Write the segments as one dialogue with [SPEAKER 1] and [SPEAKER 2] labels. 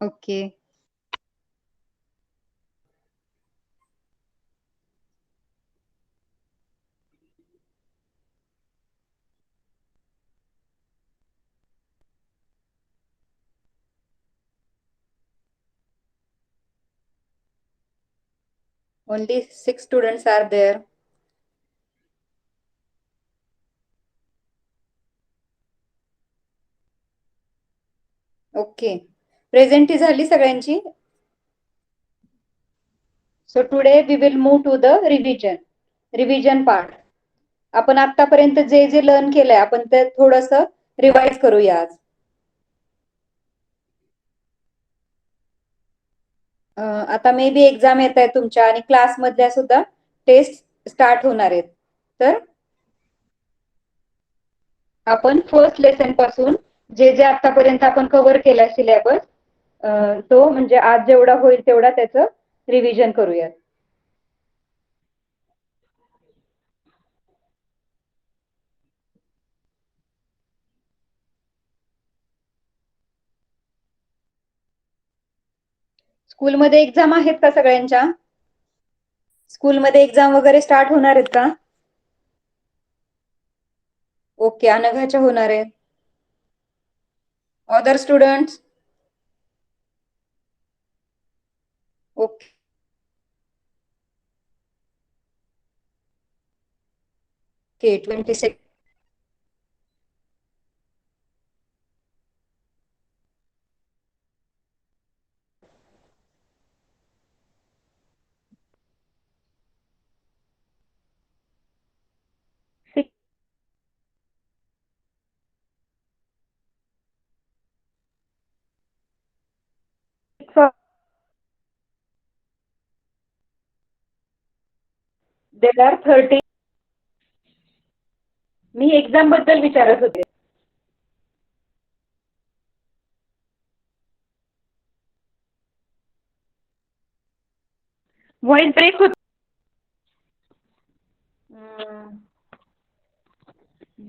[SPEAKER 1] Okay. Only 6 students are there. Okay. प्रेझेंटी झाली सगळ्यांची. So today we will move to the revision part. आपण आतापर्यंत जे जे लर्न केलंय आपण ते थोडस रिवाइज करूया आज. आता मे बी एक्झाम येत आहे तुमच्या आणि क्लासमधल्या सुद्धा टेस्ट स्टार्ट होणार आहेत. तर आपण फर्स्ट लेसन पासून जे जे आतापर्यंत आपण कव्हर केलाय सिलेबस तो म्हणजे आज जेवढा होईल तेवढा त्याचं रिव्हिजन करूयात. स्कूलमध्ये एक्झाम आहेत का सगळ्यांच्या? स्कूलमध्ये एक्झाम वगैरे स्टार्ट होणार आहेत का? ओके. अनघाच्या होणार आहेत. Other students? Okay. Okay. 26. There are 30. मी एक्झाम बद्दल विचारत होते. व्हॉइस ब्रेक होत.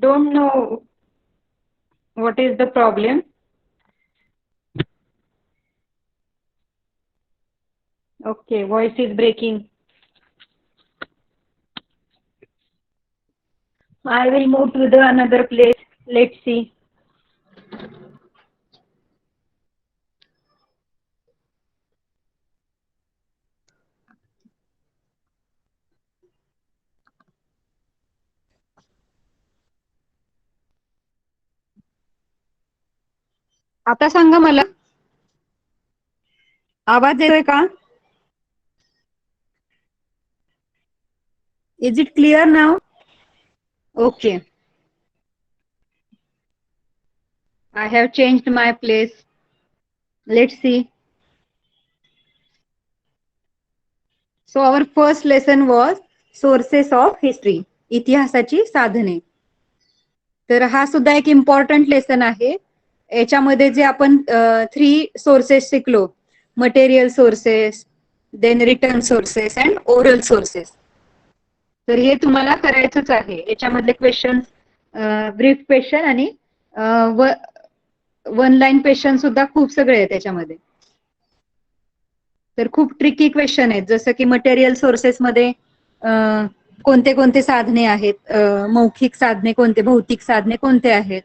[SPEAKER 1] Don't know what is the problem. Okay. Voice is breaking. I will move to the another place. Let's see. आता सांगा मला, आवाज येतोय का? Is it clear now? Okay. I have changed my place. Let's see. So our first lesson was sources of history. इतिहासाची साधने. तर हा सुद्धा एक इम्पॉर्टंट लेसन आहे. याच्यामध्ये जे आपण 3 सोर्सेस शिकलो, material sources, then written sources and oral sources. तर हे तुम्हाला करायचंच आहे. याच्यामधले क्वेश्चन, ब्रीफ क्वेश्चन आणि वन लाईन क्वेश्चन सुद्धा खूप सगळे आहेत त्याच्यामध्ये. तर खूप ट्रिकी क्वेश्चन आहेत. जसं की मटेरियल सोर्सेसमध्ये कोणते कोणते साधने आहेत, मौखिक साधने कोणते, भौतिक साधने कोणते आहेत.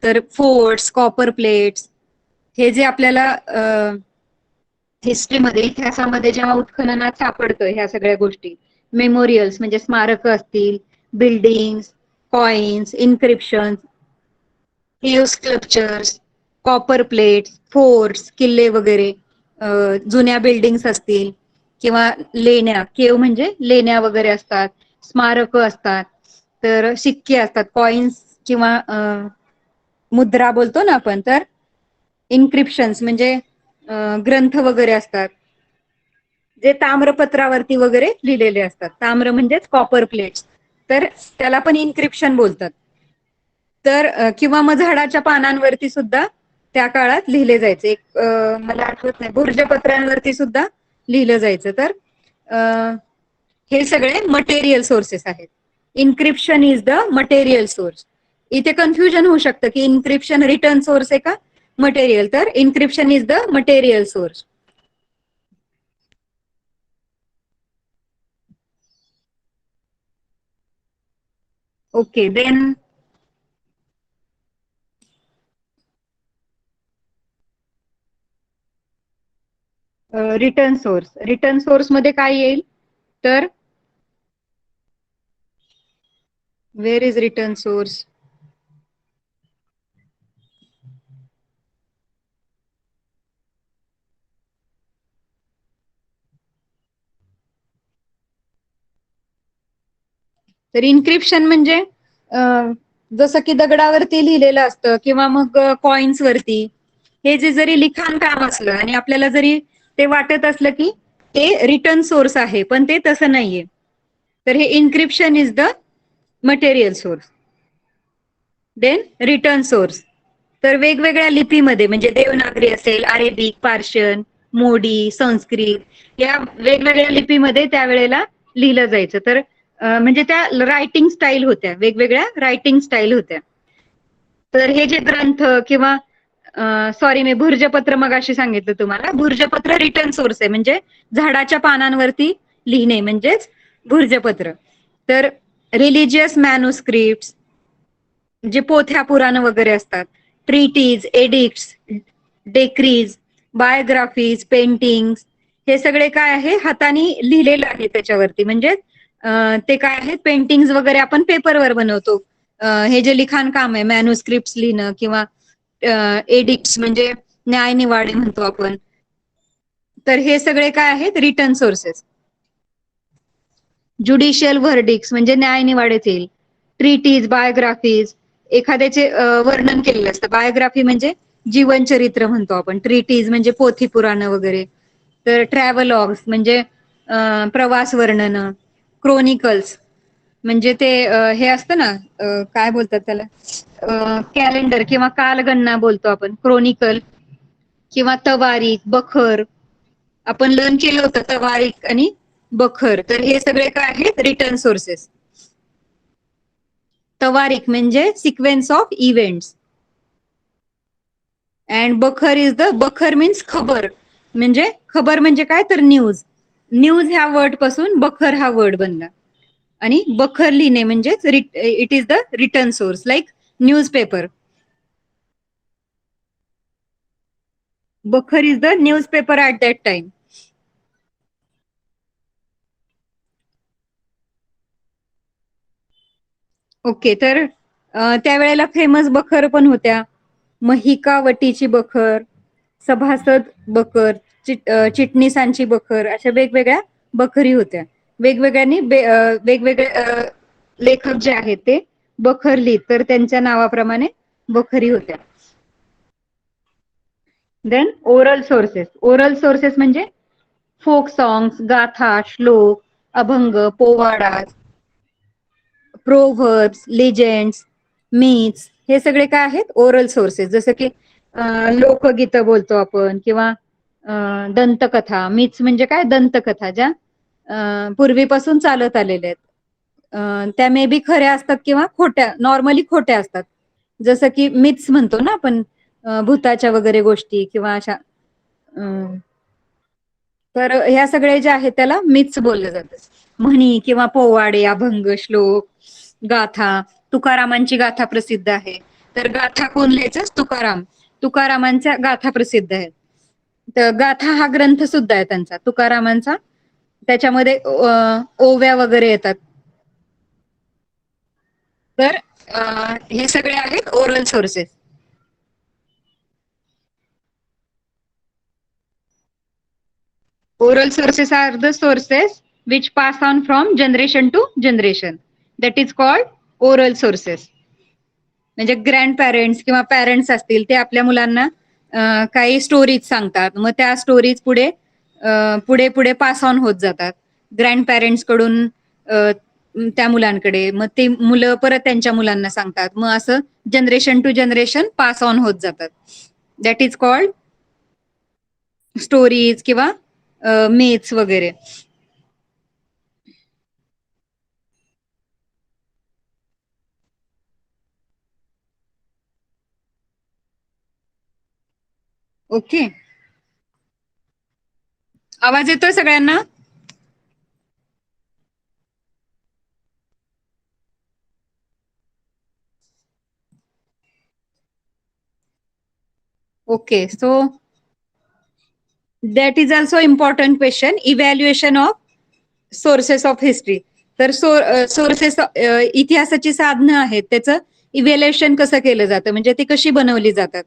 [SPEAKER 1] तर फोर्ट्स, कॉपर प्लेट्स, हे जे आपल्याला हिस्ट्रीमध्ये, इतिहासामध्ये जेव्हा उत्खननात सापडतं ह्या सगळ्या गोष्टी, मेमोरियल्स म्हणजे स्मारक असतील, buildings, coins, encryption, cave sculptures, copper plates, forts, किल्ले वगैरे, जुन्या बिल्डिंग्स असतील किंवा लेण्या, केव्ह म्हणजे लेण्या वगैरे असतात, स्मारक असतात, तर सिक्के असतात, कॉइन्स किंवा मुद्रा बोलतो ना आपण, तर इन्क्रिप्शन्स म्हणजे ग्रंथ वगैरे असतात जे ताम्रपत्रावरती वगैरे लिहिलेले असतात. ताम्र म्हणजेच कॉपर प्लेट्स, तर त्याला पण इन्क्रिप्शन बोलतात. तर किंवा मग झाडाच्या पानांवरती सुद्धा त्या काळात लिहिले जायचे. एक मला आठवत नाही, भुर्जपत्रांवरती सुद्धा लिहिलं जायचं. तर हे सगळे मटेरियल सोर्सेस आहेत. Encryption is the material source. इथे कन्फ्युजन होऊ शकतं की इन्क्रिप्शन रिटर्न सोर्स आहे का मटेरियल, तर inscription is the material source. Okay, then written source. Written source मध्ये काय येईल? तर वेअर इज रिटर्न सोर्स? तर इन्क्रिप्शन म्हणजे जसं की दगडावरती लिहिलेलं असतं किंवा मग कॉइन्स वरती, हे जे जरी लिखाण काम असलं आणि आपल्याला जरी ते वाटत असलं की ते रिटर्न सोर्स आहे, पण ते तसं नाहीये. तर हे inscription is the material source. Then written source. तर वेगवेगळ्या लिपीमध्ये म्हणजे देवनागरी असेल, अरेबिक, पार्शियन, मोडी, संस्कृत, या वेगवेगळ्या लिपीमध्ये त्यावेळेला लिहिलं जायचं. तर म्हणजे त्या रायटिंग स्टाईल होत्या, वेगवेगळ्या रायटिंग स्टाईल होत्या. तर हे जे ग्रंथ किंवा सॉरी, मी भुर्जपत्र मगाशी सांगितलं तुम्हाला. भुर्जपत्र रिटर्न सोर्स आहे, म्हणजे झाडाच्या पानांवरती लिहिणे म्हणजेच भुर्जपत्र. तर रिलिजियस मॅन्युस्क्रिप्ट, जे पोथ्या पुराण वगैरे असतात, ट्रीटीज, एडिक्ट्स, डेक्रीज, बायोग्राफीज, पेंटिंग्स, हे सगळे काय आहे, हाताने लिहिलेलं आहे त्याच्यावरती. म्हणजे ते काय आहे, पेंटिंग्स वगैरे आपण पेपरवर बनवतो. हे जे लिखाण काम आहे, मॅन्युस्क्रिप्ट लिहिणं किंवा एडिक्ट्स म्हणजे न्यायनिवाडे म्हणतो आपण. तर हे सगळे काय आहेत, रिटर्न सोर्सेस. ज्युडिशियल व्हर्डिक्स म्हणजे न्यायनिवाडेच येईल. ट्रीटीज, बायोग्राफीज, एखाद्याचे वर्णन केलेलं असतं. बायोग्राफी म्हणजे जीवनचरित्र म्हणतो आपण. ट्रीटीज म्हणजे पोथी पुराण वगैरे. तर ट्रॅव्हलॉग्स म्हणजे प्रवास वर्णन. क्रोनिकल्स म्हणजे ते हे असतं ना, काय बोलतात त्याला, कॅलेंडर किंवा कालगणना बोलतो आपण, क्रोनिकल. किंवा तवारीख, बखर, आपण लर्न केलं होतं तवारीख आणि बखर. तर हे सगळे काय आहेत, रिटर्न सोर्सेस. तवारीख म्हणजे sequence of events. And bakhar is the, bakhar means khabar. म्हणजे खबर म्हणजे काय, तर न्यूज. न्यूज ह्या वर्ड पासून बखर हा वर्ड बनला. आणि बखर लिहिणे म्हणजेच it is the return source, like newspaper. Bakhar is the newspaper at that time. Okay, तर त्यावेळेला फेमस बखर पण होत्या. महिकावटीची बखर, सभासद बखर, चिटणीसांची बखर, अशा वेगवेगळ्या बखरी होत्या. वेगवेगळ्यांनी वेगवेगळे लेखक जे आहेत ते बखर लिहित, तर त्यांच्या नावाप्रमाणे बखरी होत्या. Then oral sources. Oral sources म्हणजे फोक सॉंग्स, गाथा, श्लोक, अभंग, पोवाडा, प्रोव्हर्ब्स, लेजेंड्स, मिथ्स, हे सगळे काय आहेत, ओरल सोर्सेस. जसं की लोकगीत बोलतो आपण किंवा दंतकथा. मिथ्स म्हणजे काय, दंतकथा ज्या पूर्वीपासून चालत आलेल्या आहेत. त्या मे बी खऱ्या असतात किंवा खोट्या, नॉर्मली खोट्या असतात. जसं की मिथ्स म्हणतो ना आपण, भूताच्या वगैरे गोष्टी किंवा अशा. तर ह्या सगळे जे आहेत त्याला मिथ्स बोललं जातं. म्हणी किंवा पोवाडे, अभंग, श्लोक, गाथा. तुकारामांची गाथा प्रसिद्ध आहे. तर गाथा कोण लिहायचं, तुकाराम. तुकारामांच्या गाथा प्रसिद्ध आहेत. तर गाथा हा ग्रंथ सुद्धा आहे त्यांचा, तुकारामांचा. त्याच्यामध्ये ओव्या वगैरे येतात. तर हे सगळे आहेत oral sources. Oral sources are the sources which pass on from generation to generation. That is called oral sources. म्हणजे ग्रँड पॅरेंट्स किंवा पॅरेंट्स असतील, ते आपल्या मुलांना काही स्टोरीज सांगतात. मग त्या स्टोरीज पुढे पुढे पुढे पास ऑन होत जातात ग्रँड पॅरेंट्स कडून त्या मुलांकडे. मग ते मुलं परत त्यांच्या मुलांना सांगतात. मग असं generation to generation pass on होत जातात. दॅट इज कॉल्ड स्टोरीज किंवा मेथ्स वगैरे. ओके. आवाज येतोय सगळ्यांना? Okay. So that is also important question, evaluation of sources of history. तर सोर्सेस इतिहासाची साधनं आहेत, त्याचं इव्हॅल्युएशन कसं केलं जातं, म्हणजे ती कशी बनवली जातात.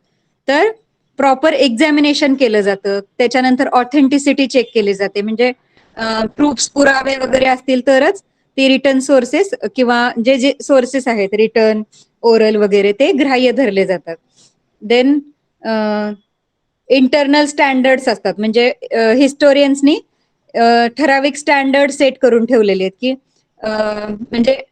[SPEAKER 1] तर प्रॉपर एक्झामिनेशन केलं जातं, त्याच्यानंतर ऑथेंटिसिटी चेक केली जाते, म्हणजे प्रूफ्स पुरावे वगैरे असतील तरच ते रिटर्न सोर्सेस किंवा जे जे सोर्सेस आहेत रिटर्न ओरल वगैरे ते ग्राह्य धरले जातात. देन इंटरनल स्टँडर्ड्स असतात, म्हणजे हिस्टोरियन्सनी ठराविक स्टँडर्ड सेट करून ठेवलेले आहेत की म्हणजे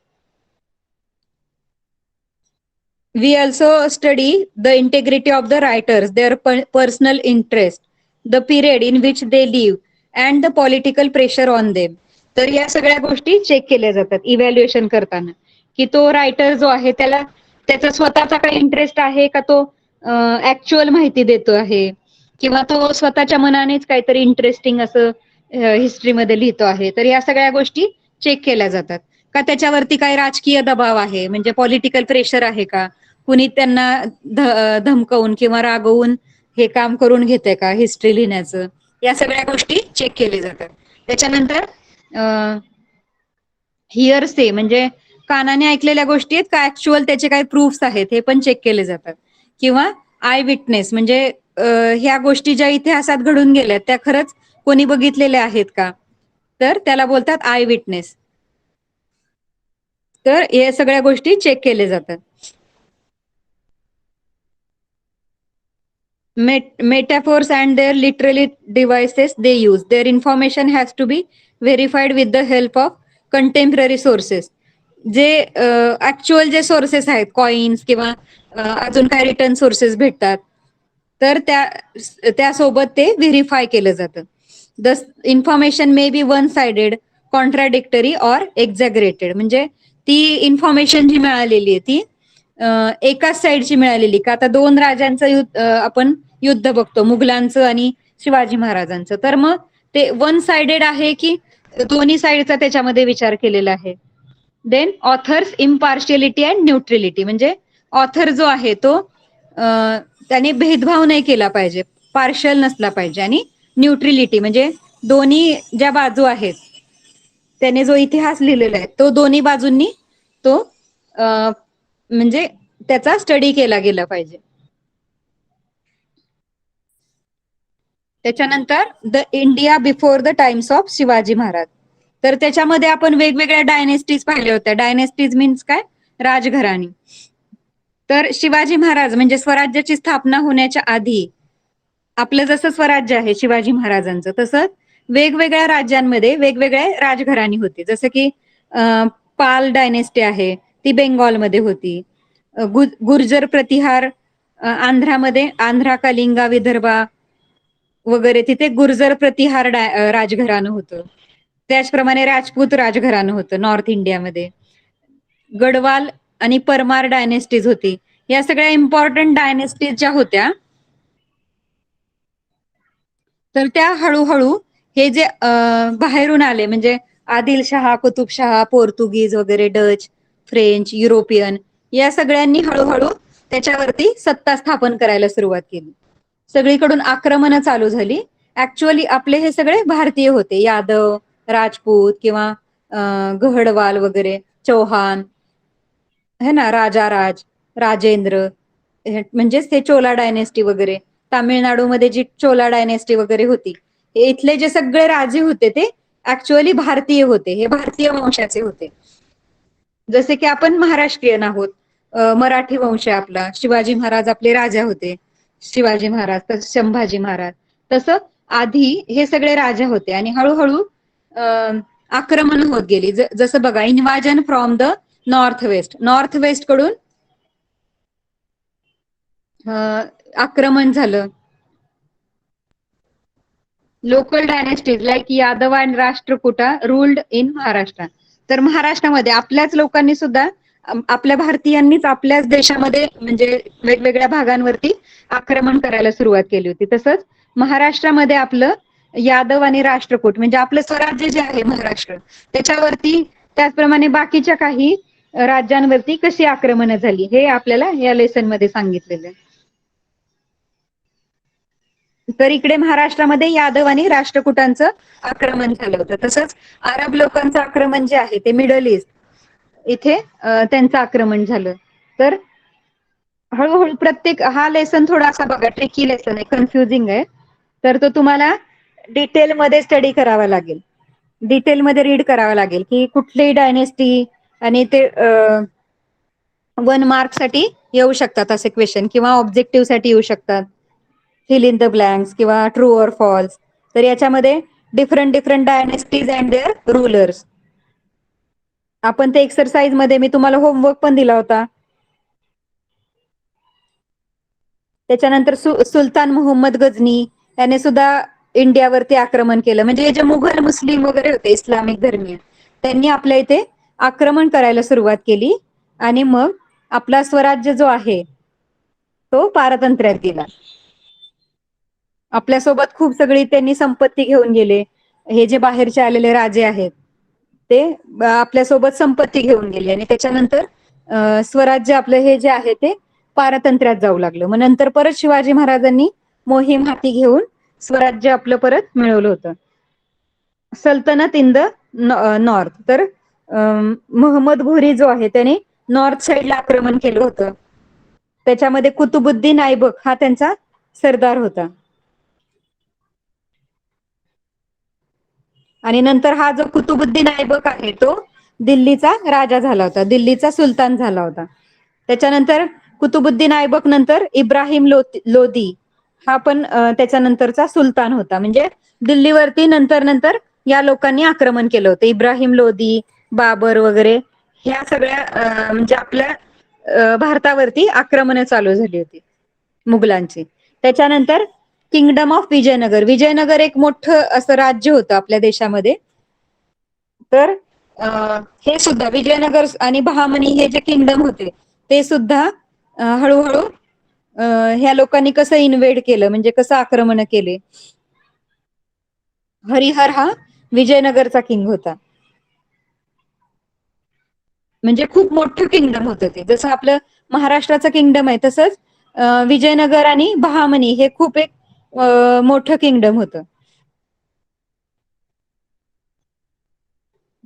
[SPEAKER 1] we also study the integrity of the writers, their personal interest, the period in which they live, and the political pressure on them. तर या सगळ्या गोष्टी चेक केल्या जातात इव्हॅल्युएशन करताना, की तो रायटर जो आहे त्याला त्याचा स्वतःचा काही इंटरेस्ट आहे का, तो ऍक्च्युअल माहिती देतो आहे, किंवा तो स्वतःच्या मनानेच काहीतरी इंटरेस्टिंग असं हिस्ट्रीमध्ये लिहितो आहे. तर या सगळ्या गोष्टी चेक केल्या जातात. का त्याच्यावरती काही राजकीय दबाव आहे, म्हणजे पॉलिटिकल प्रेशर आहे का, कुणी त्यांना धमकवून किंवा रागवून हे काम करून घेते का हिस्ट्री लिहिण्याचं, या सगळ्या गोष्टी चेक केल्या जातात. त्याच्यानंतर हिअरसे म्हणजे कानाने ऐकलेल्या गोष्टी आहेत का ऍक्च्युअल त्याचे काही प्रूफ्स आहेत हे पण चेक केले जातात. किंवा आय विटनेस म्हणजे ह्या गोष्टी ज्या इतिहासात घडून गेल्यात त्या खरंच कोणी बघितलेल्या आहेत का, तर त्याला बोलतात आय विटनेस. तर या सगळ्या गोष्टी चेक केल्या जातात. Metaphors and their literary devices they use. Their information has to be verified with the help of contemporary sources. जे ऍक्च्युअल जे सोर्सेस आहेत, कॉइन्स किंवा अजून काय रिटर्न सोर्सेस भेटतात, तर त्यासोबत ते व्हेरीफाय केलं जातं. The information may be one sided, contradictory or exaggerated. म्हणजे ती इन्फॉर्मेशन जी मिळालेली आहे ती एकाच साईडची मिळालेली का. आता दोन राजांचं आपण युद्ध बघतो, मुघलांचं आणि शिवाजी महाराजांचं, तर मग ते वन साइडेड आहे की दोन्ही साईडचा त्याच्यामध्ये विचार केलेला आहे. Then authors impartiality and neutrality, म्हणजे ऑथर जो आहे तो त्याने भेदभाव नाही केला पाहिजे, पार्शल नसला पाहिजे. आणि न्यूट्रिलिटी म्हणजे दोन्ही ज्या बाजू आहेत, त्याने जो इतिहास लिहिलेला आहे तो दोन्ही बाजूंनी तो म्हणजे त्याचा स्टडी केला गेला पाहिजे. त्याच्यानंतर the India before the times of Shivaji Maharaj. तर त्याच्यामध्ये आपण वेगवेगळ्या डायनेस्टीज पाहिल्या होत्या. डायनेस्टीज मीन्स काय, राजघराणी. तर शिवाजी महाराज म्हणजे स्वराज्याची स्थापना होण्याच्या आधी आपलं जसं स्वराज्य आहे शिवाजी महाराजांचं, तसं वेगवेगळ्या राज्यांमध्ये वेगवेगळे राजघराणी होते. जसं की पाल डायनेस्टी आहे ती बेंगॉलमध्ये होती. गुर्जर प्रतिहार आंध्रामध्ये, आंध्रा, कलिंगा, विदर्भा वगैरे तिथे गुर्जर प्रतिहार राजघराणं होतं. त्याचप्रमाणे राजपूत राजघराणं होतं नॉर्थ इंडियामध्ये. गडवाल आणि परमार डायनेस्टीज होती. या सगळ्या इम्पॉर्टंट डायनेस्टीज ज्या होत्या, तर त्या हळूहळू हे जे बाहेरून आले म्हणजे आदिलशहा, कुतुबशहा, पोर्तुगीज वगैरे, डच, फ्रेंच, युरोपियन, या सगळ्यांनी हळूहळू त्याच्यावरती सत्ता स्थापन करायला सुरुवात केली. सगळीकडून आक्रमणं चालू झाली. ऍक्च्युअली आपले हे सगळे भारतीय होते, यादव, राजपूत किंवा गहडवाल वगैरे, चौहान है ना, राजाराज, राजेंद्र, म्हणजेच ते चोला डायनेस्टी वगैरे. तामिळनाडूमध्ये जी चोला डायनेस्टी वगैरे होती, हे इथले जे सगळे राजे होते ते ऍक्च्युअली भारतीय होते, हे भारतीय वंशाचे होते. जसे की आपण महाराष्ट्रीयन आहोत, मराठी वंश आहे आपला, शिवाजी महाराज आपले राजा होते, शिवाजी महाराज, तसं संभाजी महाराज, तसं आधी हे सगळे राजा होते. आणि हळूहळू आक्रमण होत गेली. जसं बघा, invasion from the north west, north west कडून आक्रमण झालं. Local dynasties like Yadav and Rashtrakuta ruled in Maharashtra. तर महाराष्ट्रामध्ये आपल्याच लोकांनी सुद्धा आपल्या भारतीयांनीच आपल्याच देशामध्ये म्हणजे वेगवेगळ्या भागांवरती आक्रमण करायला सुरुवात केली होती. तसंच महाराष्ट्रामध्ये आपलं यादव आणि राष्ट्रकूट म्हणजे आपलं स्वराज्य जे आहे महाराष्ट्र त्याच्यावरती त्याचप्रमाणे बाकीच्या काही राज्यांवरती कशी आक्रमणं झाली हे आपल्याला या लेसन मध्ये सांगितलेलं आहे. तर इकडे महाराष्ट्रामध्ये यादव आणि राष्ट्रकुटांचं आक्रमण झालं होतं. तसंच अरब लोकांचं आक्रमण जे आहे ते मिडल ईस्ट इथे त्यांचं आक्रमण झालं. तर हळूहळू प्रत्येक हा लेसन थोडासा बघा ट्रिकी लेसन आहे, कन्फ्युजिंग आहे. तर तो तुम्हाला डिटेलमध्ये स्टडी करावा लागेल. डिटेलमध्ये रीड करावा लागेल की कुठलीही डायनेस्टी आणि ते 1 मार्क साठी येऊ शकतात असे क्वेश्चन किंवा ऑब्जेक्टिव्ह साठी येऊ शकतात. फिल इन द ब्लँक्स किंवा ट्रू ऑर फॉल्स. तर याच्यामध्ये different different dynasties and their rulers. आपण ते एक्सरसाइज मध्ये मी तुम्हाला होमवर्क पण दिला होता. त्याच्यानंतर सुलतान मोहम्मद गझनी याने सुद्धा इंडियावरती आक्रमण केलं. म्हणजे जे मुघल मुस्लिम वगैरे होते इस्लामिक धर्मीय त्यांनी आपल्या इथे आक्रमण करायला सुरुवात केली आणि मग आपला स्वराज्य जो आहे तो पारतंत्र्यात गेला. आपल्यासोबत खूप सगळी त्यांनी संपत्ती घेऊन गेले. हे जे बाहेरचे आलेले राजे आहेत ते आपल्यासोबत संपत्ती घेऊन गेले आणि त्याच्यानंतर स्वराज्य आपलं हे जे आहे ते पारतंत्र्यात जाऊ लागलं. मग नंतर परत शिवाजी महाराजांनी मोहीम हाती घेऊन स्वराज्य आपलं परत मिळवलं होतं. सल्तनत इन द नॉर्थ. तर मोहम्मद घोरी जो आहे त्याने नॉर्थ साइडला आक्रमण केलं होतं. त्याच्यामध्ये कुतुबुद्दीन ऐबक हा त्यांचा सरदार होता. आणि नंतर हा जो कुतुबुद्दीन ऐबक आहे तो दिल्लीचा राजा झाला होता, दिल्लीचा सुलतान झाला होता. त्याच्यानंतर कुतुबुद्दीन ऐबक नंतर इब्राहिम लोदी हा पण त्याच्यानंतरचा सुलतान होता. म्हणजे दिल्लीवरती नंतर नंतर या लोकांनी आक्रमण केलं होतं. इब्राहिम लोदी, बाबर वगैरे ह्या सगळ्या म्हणजे आपल्या भारतावरती आक्रमणं चालू झाली होती मुघलांची. त्याच्यानंतर किंगडम ऑफ विजयनगर. विजयनगर एक मोठं असं राज्य होतं आपल्या देशामध्ये. तर हे सुद्धा विजयनगर आणि बहामनी हे जे किंगडम होते ते सुद्धा हळूहळू ह्या लोकांनी कसं इन्व्हेड केलं म्हणजे कसं आक्रमण केले. हरिहर हा विजयनगरचा किंग होता. म्हणजे खूप मोठं किंगडम होतं ते. जसं आपलं महाराष्ट्राचं किंगडम आहे तसंच विजयनगर आणि बहामनी हे खूप एक मोठं किंगडम होतं.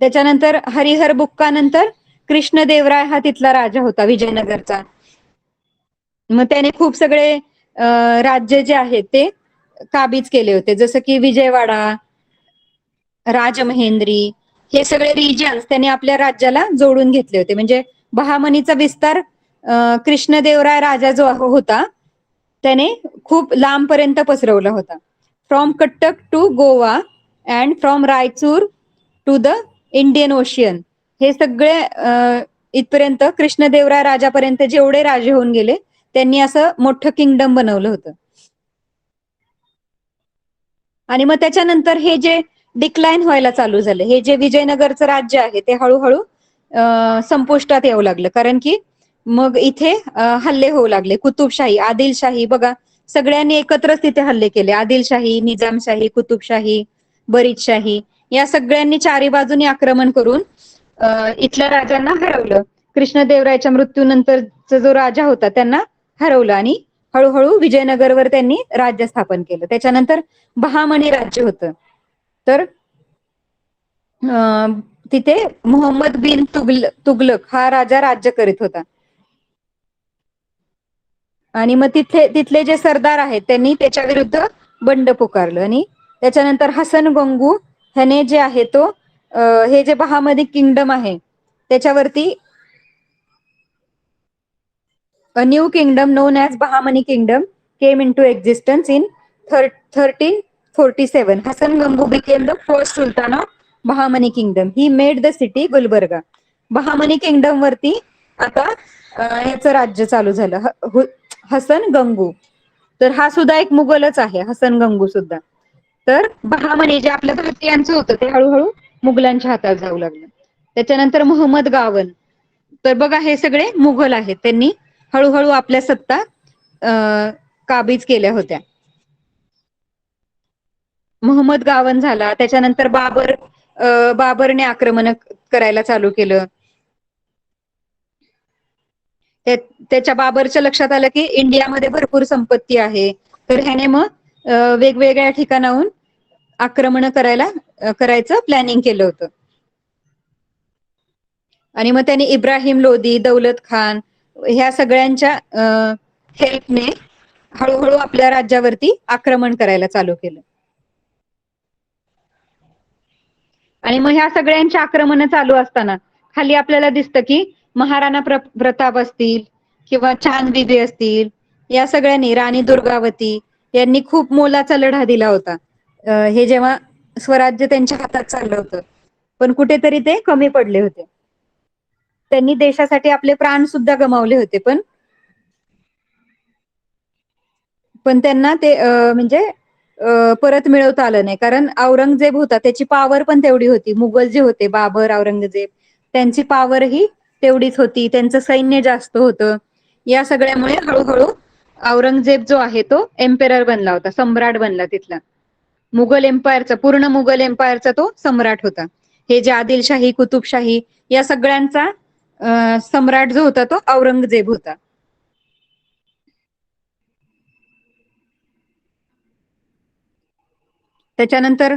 [SPEAKER 1] त्याच्यानंतर हरिहर बुक्का नंतर कृष्णदेवराय हा तिथला राजा होता विजयनगरचा. मग त्याने खूप सगळे राज्य जे आहेत ते काबीज केले होते. जसं की विजयवाडा, राजमहेंद्री हे सगळे रिजन्स त्यांनी आपल्या राज्याला जोडून घेतले होते. म्हणजे बहामनीचा विस्तार कृष्णदेवराय राजा जो होता त्याने खूप लांबपर्यंत पसरवला होता. From Cuttack to Goa and from Raichur to the Indian ocean. हे सगळे इथपर्यंत कृष्णदेवराय राजापर्यंत जेवढे राजे होऊन गेले त्यांनी असं मोठं किंगडम बनवलं होतं. आणि मग त्याच्यानंतर हे जे डिक्लाइन व्हायला चालू झालं, हे जे विजयनगरचं राज्य आहे ते हळूहळू संपुष्टात येऊ लागलं. कारण की मग इथे हल्ले होऊ लागले. कुतुबशाही, आदिलशाही बघा सगळ्यांनी एकत्रच तिथे हल्ले केले. आदिलशाही, निजामशाही, कुतुबशाही, बरीदशाही या सगळ्यांनी चारी बाजूनी आक्रमण करून इथल्या राजांना हरवलं. कृष्णदेवरायच्या मृत्यूनंतरचा जो राजा होता त्यांना हरवलं आणि हळूहळू विजयनगरवर त्यांनी राज्य स्थापन केलं. त्याच्यानंतर बहामनी राज्य होतं. तर तिथे मोहम्मद बिन तुगलक हा राजा राज्य करीत होता. आणि मग तिथले जे सरदार आहेत त्यांनी त्याच्या विरुद्ध बंड पुकारलं आणि त्याच्यानंतर हसन गंगू ह्याने जे आहे तो हे जे बहामनी किंगडम आहे त्याच्यावरती a new kingdom known as Bahmani kingdom came into existence in 1347. Hassan Gambu became the first sultan of Bahmani kingdom. He made the city Gulbarga. Bahmani kingdom वरती आता ह्याचं राज्य चालू झालं. हसन गंगू. तर हा सुद्धा एक मुघलच आहे, हसन गंगू सुद्धा. तर बहामनी जे आपल्या भारतीयांचं होतं ते हळूहळू मुघलांच्या हातात जाऊ लागलं. त्याच्यानंतर मोहम्मद गावन. तर बघा हे सगळे मुघल आहेत, त्यांनी हळूहळू आपल्या सत्ता काबीज केल्या होत्या. मोहम्मद गावन झाला, त्याच्यानंतर बाबरने आक्रमण करायला चालू केलं. त्याच्या बाबरच्या लक्षात आलं की इंडियामध्ये भरपूर संपत्ती आहे, तर ह्याने मग वेगवेगळ्या ठिकाणाहून आक्रमण करायचं प्लॅनिंग केलं होतं. आणि मग त्याने इब्राहिम लोदी, दौलत खान ह्या सगळ्यांच्या हेल्पने हळूहळू आपल्या राज्यावरती आक्रमण करायला चालू केलं. आणि मग ह्या सगळ्यांची आक्रमण चालू असताना खाली आपल्याला दिसतं की महाराणा प्रताप असतील किंवा चांद बिबी असतील, या सगळ्यांनी, राणी दुर्गावती यांनी खूप मोलाचा लढा दिला होता. हे जेव्हा स्वराज्य त्यांच्या हातात चाललं होतं, पण कुठेतरी ते कमी पडले होते. त्यांनी देशासाठी आपले प्राण सुद्धा गमावले होते, पण त्यांना ते म्हणजे परत मिळवता आलं नाही, कारण औरंगजेब होता त्याची पॉवर पण तेवढी होती. मुघल जे होते बाबर, औरंगजेब, त्यांची पॉवर ही तेवढीच होती, त्यांचं सैन्य जास्त होतं. या सगळ्यामुळे हळूहळू औरंगजेब जो आहे तो एम्पेरर बनला होता, सम्राट बनला तिथला. मुघल एम्पायरचा, पूर्ण मुघल एम्पायरचा तो सम्राट होता. हे जे आदिलशाही, कुतुबशाही या सगळ्यांचा सम्राट जो होता तो औरंगजेब होता. त्याच्यानंतर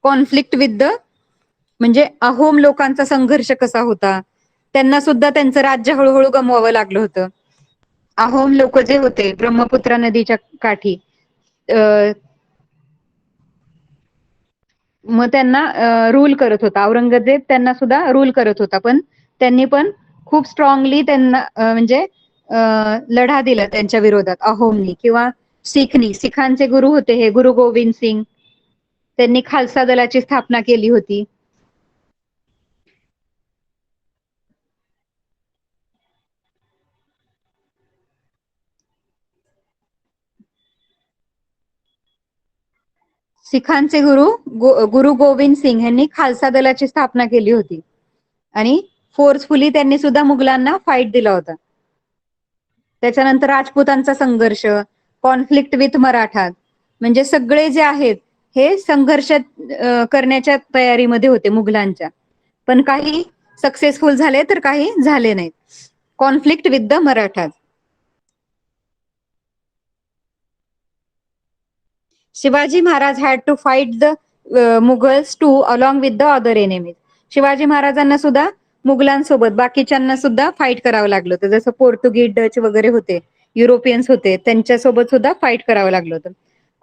[SPEAKER 1] कॉन्फ्लिक्ट विथ द, म्हणजे अहोम लोकांचा संघर्ष कसा होता, त्यांना सुद्धा त्यांचं राज्य हळूहळू गमवावं लागलं होतं. अहोम लोक जे होते ब्रह्मपुत्रा नदीच्या काठी, मग त्यांना रूल करत होता औरंगजेब, त्यांना सुद्धा रूल करत होता, पण त्यांनी पण खूप स्ट्रॉंगली त्यांना म्हणजे लढा दिला त्यांच्या विरोधात अहोमनी किंवा सिखांचे गुरु होते हे गुरु गोविंद सिंग, त्यांनी खालसा दलाची स्थापना केली होती. सिखांचे गुरु गोविंद सिंग यांनी खालसा दलाची स्थापना केली होती आणि फोर्सफुली त्यांनी सुद्धा मुघलांना फाईट दिला होता. त्याच्यानंतर राजपुतांचा संघर्ष, कॉन्फ्लिक्ट विथ मराठा, म्हणजे सगळे जे आहेत हे संघर्ष करण्याच्या तयारीमध्ये होते मुघलांच्या, पण काही सक्सेसफुल झाले तर काही झाले नाहीत. Conflict with the Maratha. Shivaji Maharaj had to fight the Mughals too along with the other enemies. Shivaji महाराजांना सुद्धा मुघलांसोबत बाकीच्यांना सुद्धा फाईट करावं लागलं होतं, जसं पोर्तुगीज, डच वगैरे होते, युरोपियन्स होते, त्यांच्यासोबत सुद्धा फाईट करावं लागलं होतं.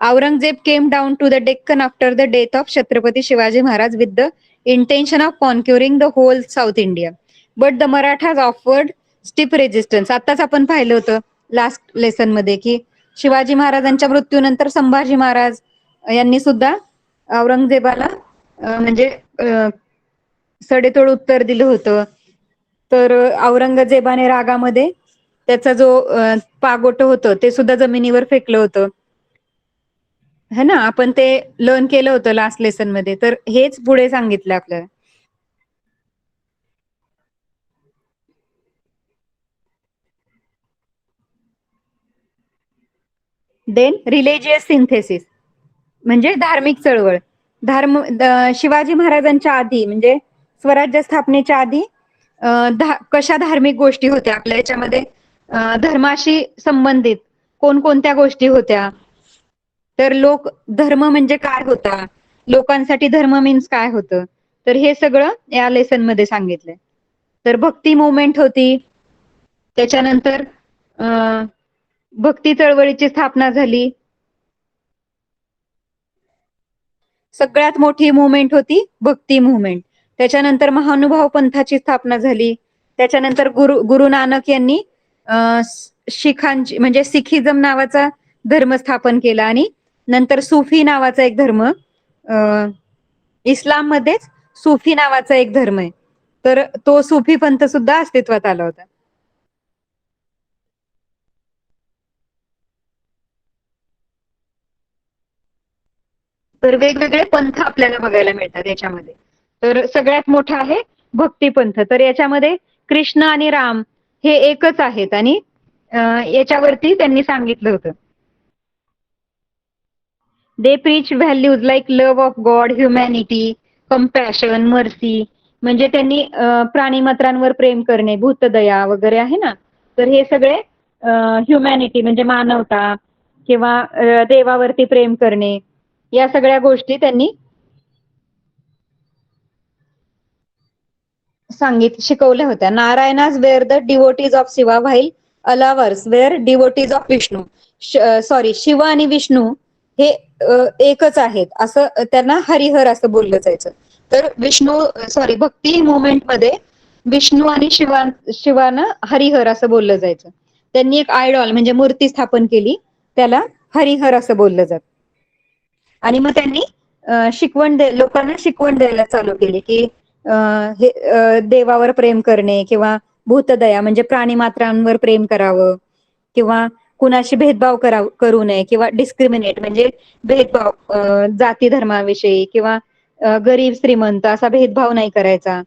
[SPEAKER 1] Aurangzeb came down to the Deccan after the death of Chhatrapati Shivaji Maharaj with the intention of conquering the whole south India, but the Marathas offered stiff resistance. आताच आपण पाहिलं होतं लास्ट लेसन मध्ये की शिवाजी महाराजांच्या मृत्यूनंतर संभाजी महाराज यांनी सुद्धा औरंगजेबाला म्हणजे सडेतोड उत्तर दिलं होतं. तर औरंगजेबाने रागामध्ये त्याचा जो पागोट होतं ते सुद्धा जमिनीवर फेकलं होतं, है ना. आपण ते लर्न केलं होतं लास्ट लेसन मध्ये, तर हेच पुढे सांगितलं आपल्याला. देन रिलिजियस सिंथेसिस, म्हणजे धार्मिक चळवळ. शिवाजी महाराजांच्या आधी म्हणजे स्वराज्य स्थापनेच्या आधी कशा धार्मिक गोष्टी होत्या आपल्या याच्यामध्ये, धर्माशी संबंधित कोणकोणत्या गोष्टी होत्या, तर धर्म म्हणजे काय होता, लोकांसाठी धर्म मीन्स काय होतं, तर हे सगळं या लेसन मध्ये सांगितलंय. तर भक्ती मुवमेंट होती, त्याच्यानंतर भक्ती चळवळीची स्थापना झाली. सगळ्यात मोठी मुवमेंट होती भक्ती मुवमेंट. त्याच्यानंतर महानुभाव पंथाची स्थापना झाली. त्याच्यानंतर गुरु नानक यांनी शिखांची म्हणजे सिखिझम नावाचा धर्म स्थापन केला आणि नंतर सुफी नावाचा एक धर्म, इस्लाम मध्येच सुफी नावाचा एक धर्म आहे, तर तो सुफी पंथ सुद्धा अस्तित्वात आला होता. तर वेगवेगळे पंथ आपल्याला बघायला मिळतात याच्यामध्ये. तर सगळ्यात मोठा आहे भक्तिपंथ. तर याच्यामध्ये कृष्ण आणि राम हे एकच आहेत आणि याच्यावरती त्यांनी सांगितलं होतं. They preach values like love of God, humanity, compassion, mercy. म्हणजे त्यांनी प्राणीमात्रांवर प्रेम करणे, भूतदया वगैरे आहे ना, तर हे सगळे ह्युमॅनिटी म्हणजे मानवता किंवा देवावरती प्रेम करणे, या सगळ्या गोष्टी त्यांनी शिकवल्या होत्या. Narayanas were the devotees of Shiva while Alvars were devotees of Vishnu. Sorry, Shiv आणि विष्णू हे एकच आहेत असं त्यांना हरिहर असं बोललं जायचं. तर विष्णू सॉरी भक्ती मुवमेंट मध्ये विष्णू आणि शिवानं हरिहर असं बोललं जायचं. त्यांनी एक आयडॉल म्हणजे मूर्ती स्थापन केली, त्याला हरिहर असं बोललं जातं. आणि मग त्यांनी लोकांना शिकवण द्यायला चालू केली की हे देवावर प्रेम करणे किंवा भूतदया म्हणजे प्राणीमात्रांवर प्रेम करावं किंवा कुणाशी भेदभाव करू नये किंवा डिस्क्रिमिनेट म्हणजे भेदभाव जाती धर्माविषयी किंवा गरीब श्रीमंत असा भेदभाव नाही करायचा.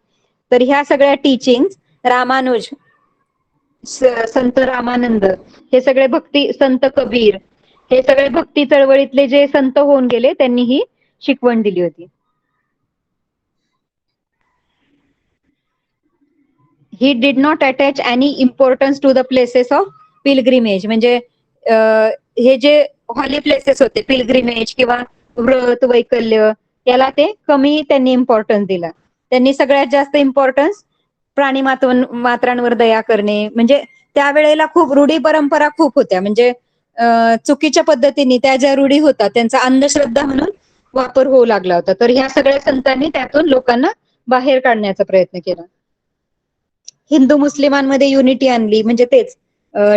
[SPEAKER 1] तर ह्या सगळ्या टीचिंग रामानुज, संत रामानंद, हे सगळे भक्ती संत कबीर, हे सगळे भक्ती चळवळीतले जे संत होऊन गेले त्यांनी ही शिकवण दिली होती. He did not attach any importance to the places of pilgrimage. म्हणजे हे जे हॉली प्लेसेस होते पिलग्रिमेज किंवा व्रत वैकल्य, याला ते कमी त्यांनी इम्पॉर्टन्स दिला. त्यांनी सगळ्यात जास्त इम्पॉर्टन्स प्राणी मात्रांवर दया करणे, म्हणजे त्यावेळेला खूप रूढी परंपरा खूप होत्या. म्हणजे चुकीच्या पद्धतीने त्या ज्या रूढी होत्या त्यांचा अंधश्रद्धा म्हणून वापर होऊ लागला होता. तर ह्या सगळ्या संतांनी त्यातून लोकांना बाहेर काढण्याचा प्रयत्न केला. हिंदू मुस्लिमांमध्ये युनिटी आणली, म्हणजे तेच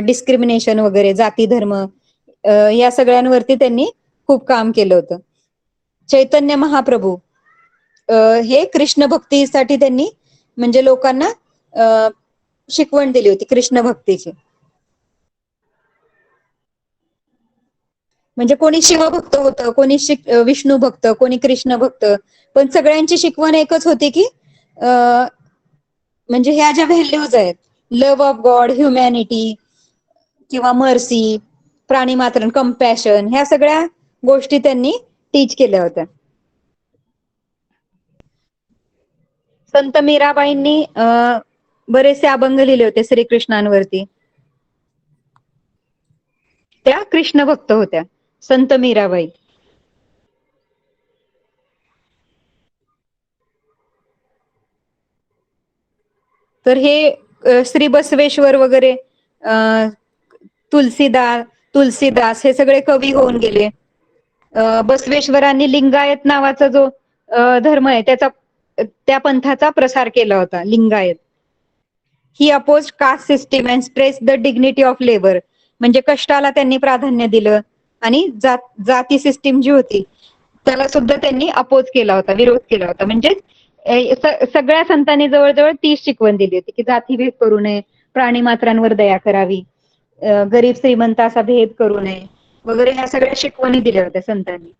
[SPEAKER 1] डिस्क्रिमिनेशन वगैरे जाती धर्म या सगळ्यांवरती त्यांनी खूप काम केलं होतं. चैतन्य महाप्रभू हे कृष्ण भक्तीसाठी त्यांनी म्हणजे लोकांना शिकवण दिली होती कृष्ण भक्तीची. म्हणजे कोणी शिवभक्त होतं, कोणी विष्णू भक्त, कोणी कृष्ण भक्त, पण सगळ्यांची शिकवण एकच होती की म्हणजे ह्या ज्या व्हॅल्यूज आहेत, लव्ह ऑफ गॉड, ह्युमॅनिटी किंवा मर्सी, प्राणीमात्र, कम्पॅशन, ह्या सगळ्या गोष्टी त्यांनी टीच केल्या होत्या. संत मीराबाईंनी बरेचसे अभंग लिहिले होते श्रीकृष्णांवरती. त्या कृष्ण भक्त होत्या संत मीराबाई. तर हे श्री बसवेश्वर वगैरे तुलसीदास हे सगळे कवी होऊन गेले. बसवेश्वरांनी लिंगायत नावाचा जो धर्म आहे त्या पंथाचा प्रसार केला होता, Lingayat. He oppose caste system and stress the dignity of labour. म्हणजे कष्टाला त्यांनी प्राधान्य दिलं आणि जाती सिस्टीम जी होती त्याला सुद्धा त्यांनी अपोज केला होता, विरोध केला होता. म्हणजे सगळ्या संतांनी जवळजवळ 30 शिकवण दिली होती की जातीभेद करू नये, प्राणी मात्रांवर दया करावी, गरीब श्रीमंत असा भेद करू नये वगैरे, ह्या सगळ्या शिकवणी दिल्या होत्या संतांनी.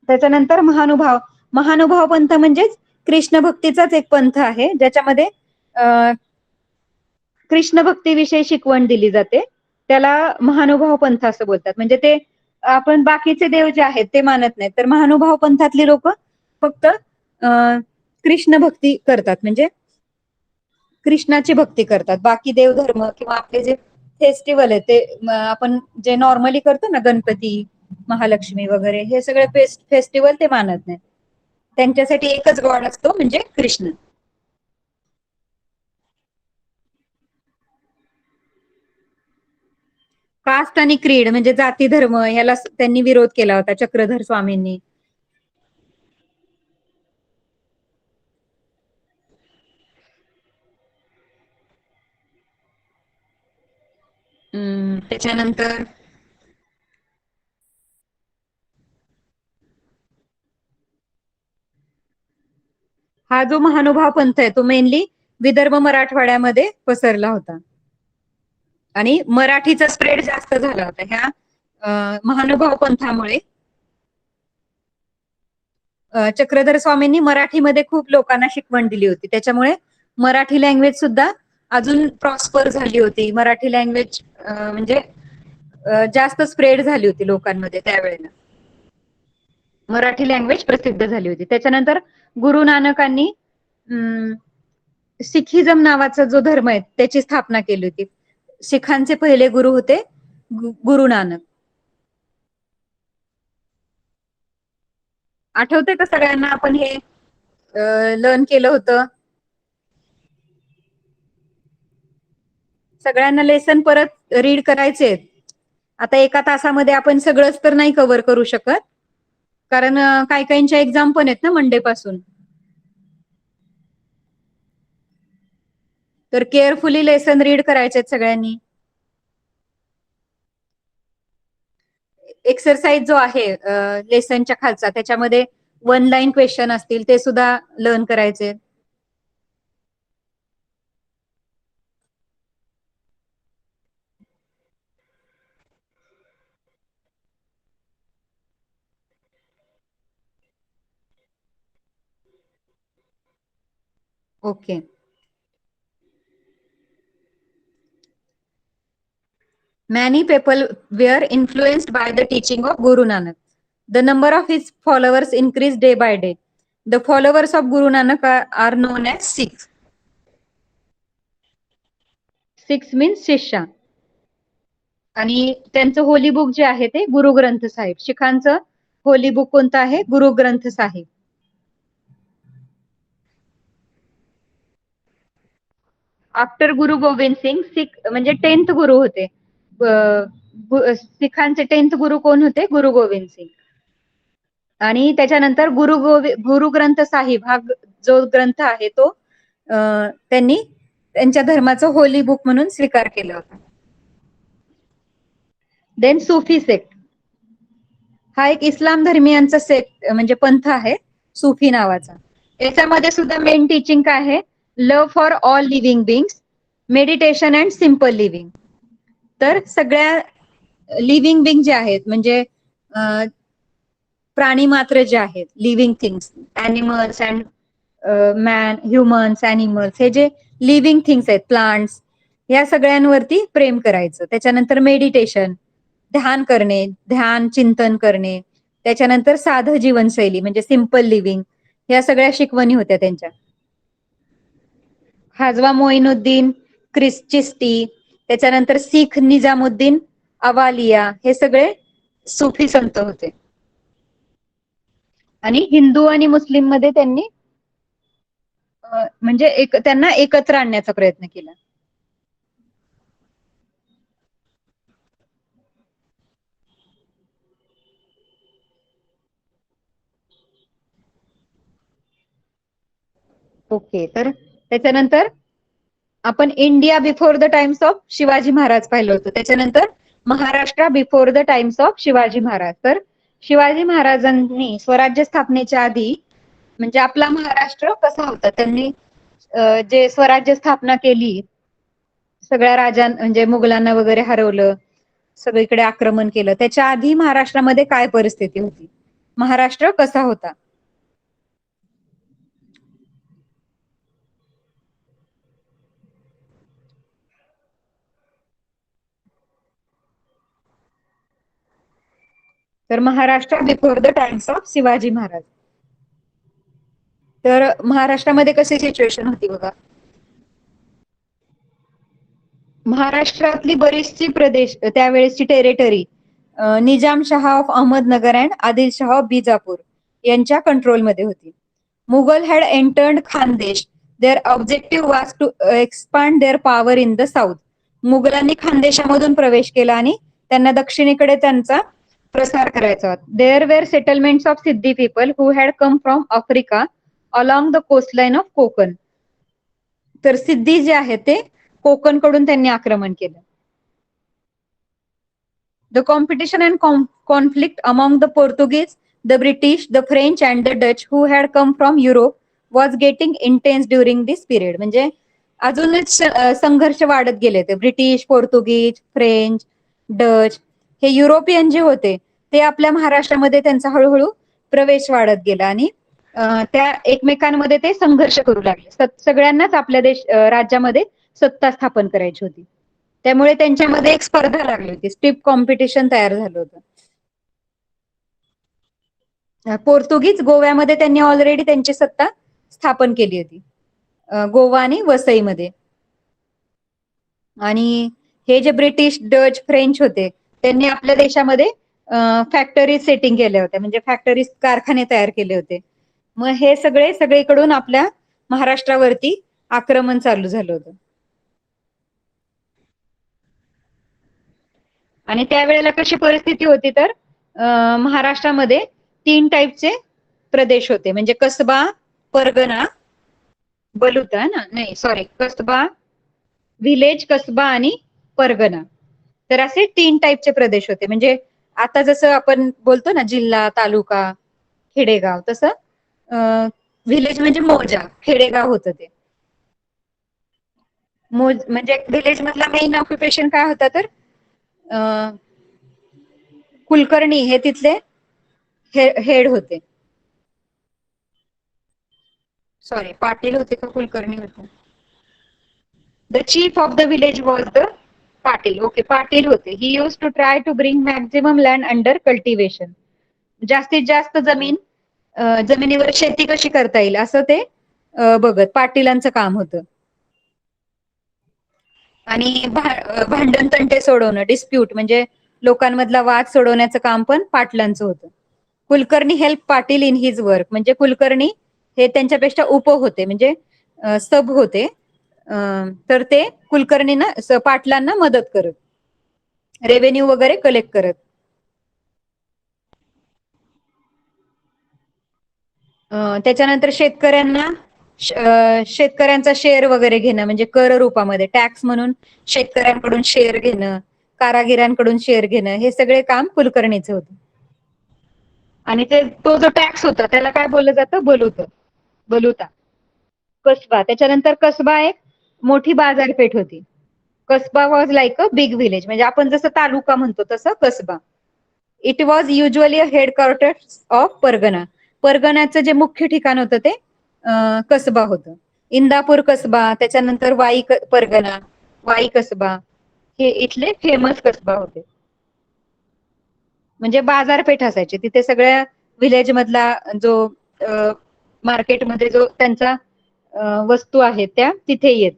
[SPEAKER 1] त्याच्यानंतर महानुभाव पंथ म्हणजेच कृष्ण भक्तीचाच एक पंथ आहे ज्याच्यामध्ये कृष्ण भक्तीविषयी शिकवण दिली जाते. त्याला महानुभाव पंथ असं बोलतात. म्हणजे ते आपण बाकीचे देव जे आहेत ते मानत नाहीत, तर महानुभाव पंथातली लोक फक्त कृष्ण भक्ती करतात, म्हणजे कृष्णाची भक्ती करतात. बाकी देवधर्म किंवा आपले जे फेस्टिवल आहे ते आपण जे नॉर्मली करतो ना, गणपती, महालक्ष्मी वगैरे, हे सगळे फेस्टिवल ते मानत नाहीत. त्यांच्यासाठी एकच गॉड असतो म्हणजे कृष्ण. कास्ट आणि क्रीड म्हणजे जाती धर्म याला त्यांनी विरोध केला होता, चक्रधर स्वामींनी. त्याच्यानंतर हा जो महानुभाव पंथ आहे तो मेनली विदर्भ मराठवाड्यामध्ये पसरला होता आणि मराठीचा स्प्रेड जास्त झाला होता ह्या महानुभाव पंथामुळे. चक्रधर स्वामींनी मराठीमध्ये खूप लोकांना शिकवण दिली होती, त्याच्यामुळे मराठी लँग्वेज सुद्धा अजून प्रॉस्पर झाली होती. मराठी लँग्वेज म्हणजे जास्त स्प्रेड झाली होती लोकांमध्ये त्यावेळेला. मराठी लँग्वेज प्रसिद्ध झाली होती. त्याच्यानंतर गुरु नानकांनी सिखिझम नावाचा जो धर्म आहे त्याची स्थापना केली होती. शिखांचे पहिले गुरु होते गुरु नानक. आठवते का सगळ्यांना आपण हे लर्न केलं होतं? सगळ्यांना लेसन परत रीड करायचे. आता एका तासामध्ये आपण सगळंच तर नाही कव्हर करू शकत, कारण काही काहींच्या एक्झाम पण आहेत ना मंडे पासून. तर केअरफुली लेसन रीड करायचे सगळ्यांनी. एक्सरसाइज जो आहे लेसनच्या खालचा, त्याच्यामध्ये 1 लाईन क्वेश्चन असतील ते सुद्धा लर्न करायचे. Okay. Many people were influenced by the teaching of Guru Nanak. The number of his followers increased day by day. The followers of Guru Nanak are known as Sikhs. Sikhs means शिष्य. आणि त्यांचं Holy book जे आहे ते Guru Granth Sahib. शिखांचं Holy book कोणतं आहे? Guru Granth Sahib. After गुरु गोविंद सिंग, सिख म्हणजे 10th गुरु होते. सिखांचे 10th गुरु कोण होते? गुरु गोविंद सिंग. आणि त्याच्यानंतर गुरु ग्रंथ साहिब हा जो ग्रंथ आहे तो त्यांनी त्यांच्या धर्माचं होली बुक म्हणून स्वीकार केलं होता. देन सुफी सेक्ट हा एक इस्लाम धर्मियांचा सेक्ट म्हणजे पंथ आहे, सुफी नावाचा. याच्यामध्ये सुद्धा मेन टीचिंग काय आहे? Love for all living बिंग्स, meditation and simple living. तर सगळ्या लिव्हिंग बिंग जे आहेत म्हणजे प्राणी मात्र जे आहेत, living things, animals and man, humans, animals, हे जे लिव्हिंग थिंग्स आहेत, प्लांट्स, या सगळ्यांवरती प्रेम करायचं. त्याच्यानंतर मेडिटेशन, ध्यान करणे, ध्यान चिंतन करणे. त्याच्यानंतर साधं जीवनशैली म्हणजे सिम्पल लिव्हिंग, या सगळ्या शिकवणी होत्या त्यांच्या. हाजवा मोईनुद्दीन चिश्ती, त्याच्यानंतर सिख निजामुद्दीन अवालिया, हे सगळे सुफी संत होते. आणि हिंदू आणि मुस्लिम मध्ये त्यांनी म्हणजे त्यांना एकत्र आणण्याचा प्रयत्न केला. ओके. तर त्याच्यानंतर आपण India before the times of Shivaji Maharaj पाहिलं होतं. त्याच्यानंतर Maharashtra before the times of Shivaji Maharaj. तर शिवाजी महाराजांनी स्वराज्य स्थापनेच्या आधी म्हणजे आपला महाराष्ट्र कसा होता, त्यांनी जे स्वराज्य स्थापना केली, सगळ्या राजां म्हणजे मुघलांना वगैरे हरवलं, सगळीकडे आक्रमण केलं, त्याच्या आधी महाराष्ट्रामध्ये काय परिस्थिती होती, महाराष्ट्र कसा होता? तर Maharashtra before the times of Shivaji Maharaj. तर महाराष्ट्रामध्ये कशी सिच्युएशन होती बघा. महाराष्ट्रातली बरीचशी प्रदेश, त्यावेळेसची territory Nizamshah of Ahmednagar and Adilshah of Bijapur यांच्या कंट्रोलमध्ये होती. Mughal had entered Khandesh. Their objective was to expand their power in the south. मुघलांनी खानदेशामधून प्रवेश केला आणि त्यांना दक्षिणेकडे त्यांचा प्रसार करायचा होता. There were settlements of Siddi people who had come from Africa along the coastline of Konkan. तर सिद्धी जे आहे ते कोकण कडून त्यांनी आक्रमण केलं. The competition and conflict among the Portuguese, the British, the French and the Dutch who had come from Europe was getting intense during this period. म्हणजे अजूनच संघर्ष वाढत गेले. ते ब्रिटिश, पोर्तुगीज, फ्रेंच, डच हे युरोपियन जे होते ते आपल्या महाराष्ट्रामध्ये त्यांचा हळूहळू प्रवेश वाढत गेला आणि त्या एकमेकांमध्ये ते संघर्ष करू लागले. सगळ्यांनाच आपल्या राज्यामध्ये सत्ता स्थापन करायची होती. त्यामुळे त्यांच्यामध्ये एक स्पर्धा लागली होती, स्टिफ कॉम्पिटिशन तयार झालं होतं. पोर्तुगीज गोव्यामध्ये त्यांनी ऑलरेडी त्यांची सत्ता स्थापन केली होती, गोवा आणि वसईमध्ये. आणि हे जे ब्रिटिश, डच, फ्रेंच होते, त्यांनी आपल्या देशामध्ये फॅक्टरीज सेटिंग केल्या होत्या, म्हणजे फॅक्टरीज, कारखाने तयार केले होते. मग हे सगळीकडून आपल्या महाराष्ट्रावरती आक्रमण चालू झालं होतं. आणि त्यावेळेला कशी परिस्थिती होती तर महाराष्ट्रामध्ये 3 टाईपचे प्रदेश होते, म्हणजे कसबा, परगणा, बलुता ना, नाही सॉरी, कसबा, व्हिलेज, कसबा आणि परगणा. तर असे 3 टाईपचे प्रदेश होते. म्हणजे आता जसं आपण बोलतो ना जिल्हा, तालुका, खेडेगाव, तसं व्हिलेज म्हणजे मौजा, खेडेगाव होतं ते. म्हणजे व्हिलेज मधला मेन ऑक्युपेशन काय होता तर कुलकर्णी हे तिथले हेड होते. सॉरी, पाटील होते का कुलकर्णी होते? The chief of the village was the Patil. Okay, Patil होते. He use to try to bring maximum land under cultivation. जास्तीत जास्त जमिनीवर शेती कशी करता येईल असं ते बघत, पाटीलांचं काम होतं. आणि भांडण तंटे सोडवणं, डिस्प्यूट म्हणजे लोकांमधला वाद सोडवण्याचं काम पण पाटलांचं होतं. Kulkarni help Patil in his work, म्हणजे कुलकर्णी हे त्यांच्यापेक्षा उप होते, म्हणजे सब होते. तर ते कुलकर्णींना, पाटलांना मदत करत, रेव्हेन्यू वगैरे कलेक्ट करत. त्याच्यानंतर शेतकऱ्यांचा शेअर वगैरे घेणं, म्हणजे कर रूपामध्ये टॅक्स म्हणून शेतकऱ्यांकडून शेअर घेणं, कारागिरांकडून शेअर घेणं, हे सगळे काम कुलकर्णीचं होतं. आणि तो जो टॅक्स होता त्याला काय बोललं जातं? बलुता. कसबा, त्याच्यानंतर कसबा एक मोठी बाजारपेठ होती. Kasba was like a big village, म्हणजे आपण जसं तालुका म्हणतो तसं kasba. It was usually a headquarter of pargana. परगणाचं जे मुख्य ठिकाण होतं ते कसबा होतं. इंदापूर कसबा, त्याच्यानंतर परगणा, वाई कसबा, हे इथले फेमस कसबा होते. म्हणजे बाजारपेठ असायची तिथे, सगळ्या विलेज मधला जो मार्केटमध्ये जो त्यांचा वस्तू आहेत त्या तिथे येत,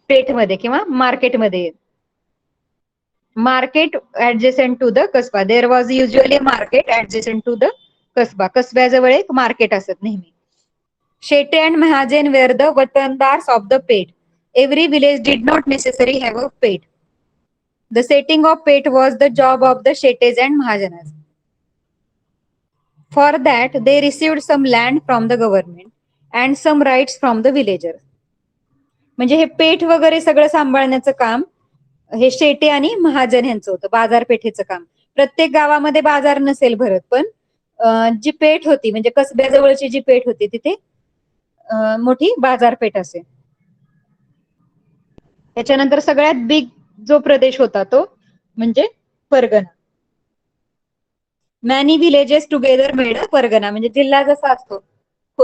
[SPEAKER 1] पेठमध्ये किंवा मार्केटमध्ये येत. Market adjacent to the kasba, there was usually market adjacent to the kasba. कसब्याजवळ एक मार्केट असत नेहमी. Shete and Mahajan were the watandars of the peth. Every village did not necessary have a peth. The setting of pet was the job of the Shetes and Mahajanas. For that, they received some land from the government and some rights from the villagers. म्हणजे हे पेठ वगैरे सगळं सांभाळण्याचं काम हे शेटे आणि महाजन यांचं होतं, बाजारपेठेचं काम. प्रत्येक गावामध्ये बाजार नसेल भरत, पण जी पेठ होती, म्हणजे कसब्याजवळची जी पेठ होती तिथे मोठी बाजारपेठ असे. त्याच्यानंतर सगळ्यात बिग जो प्रदेश होता तो म्हणजे pargana. Many villages together made a pargana, म्हणजे जिल्हा जसा असतो,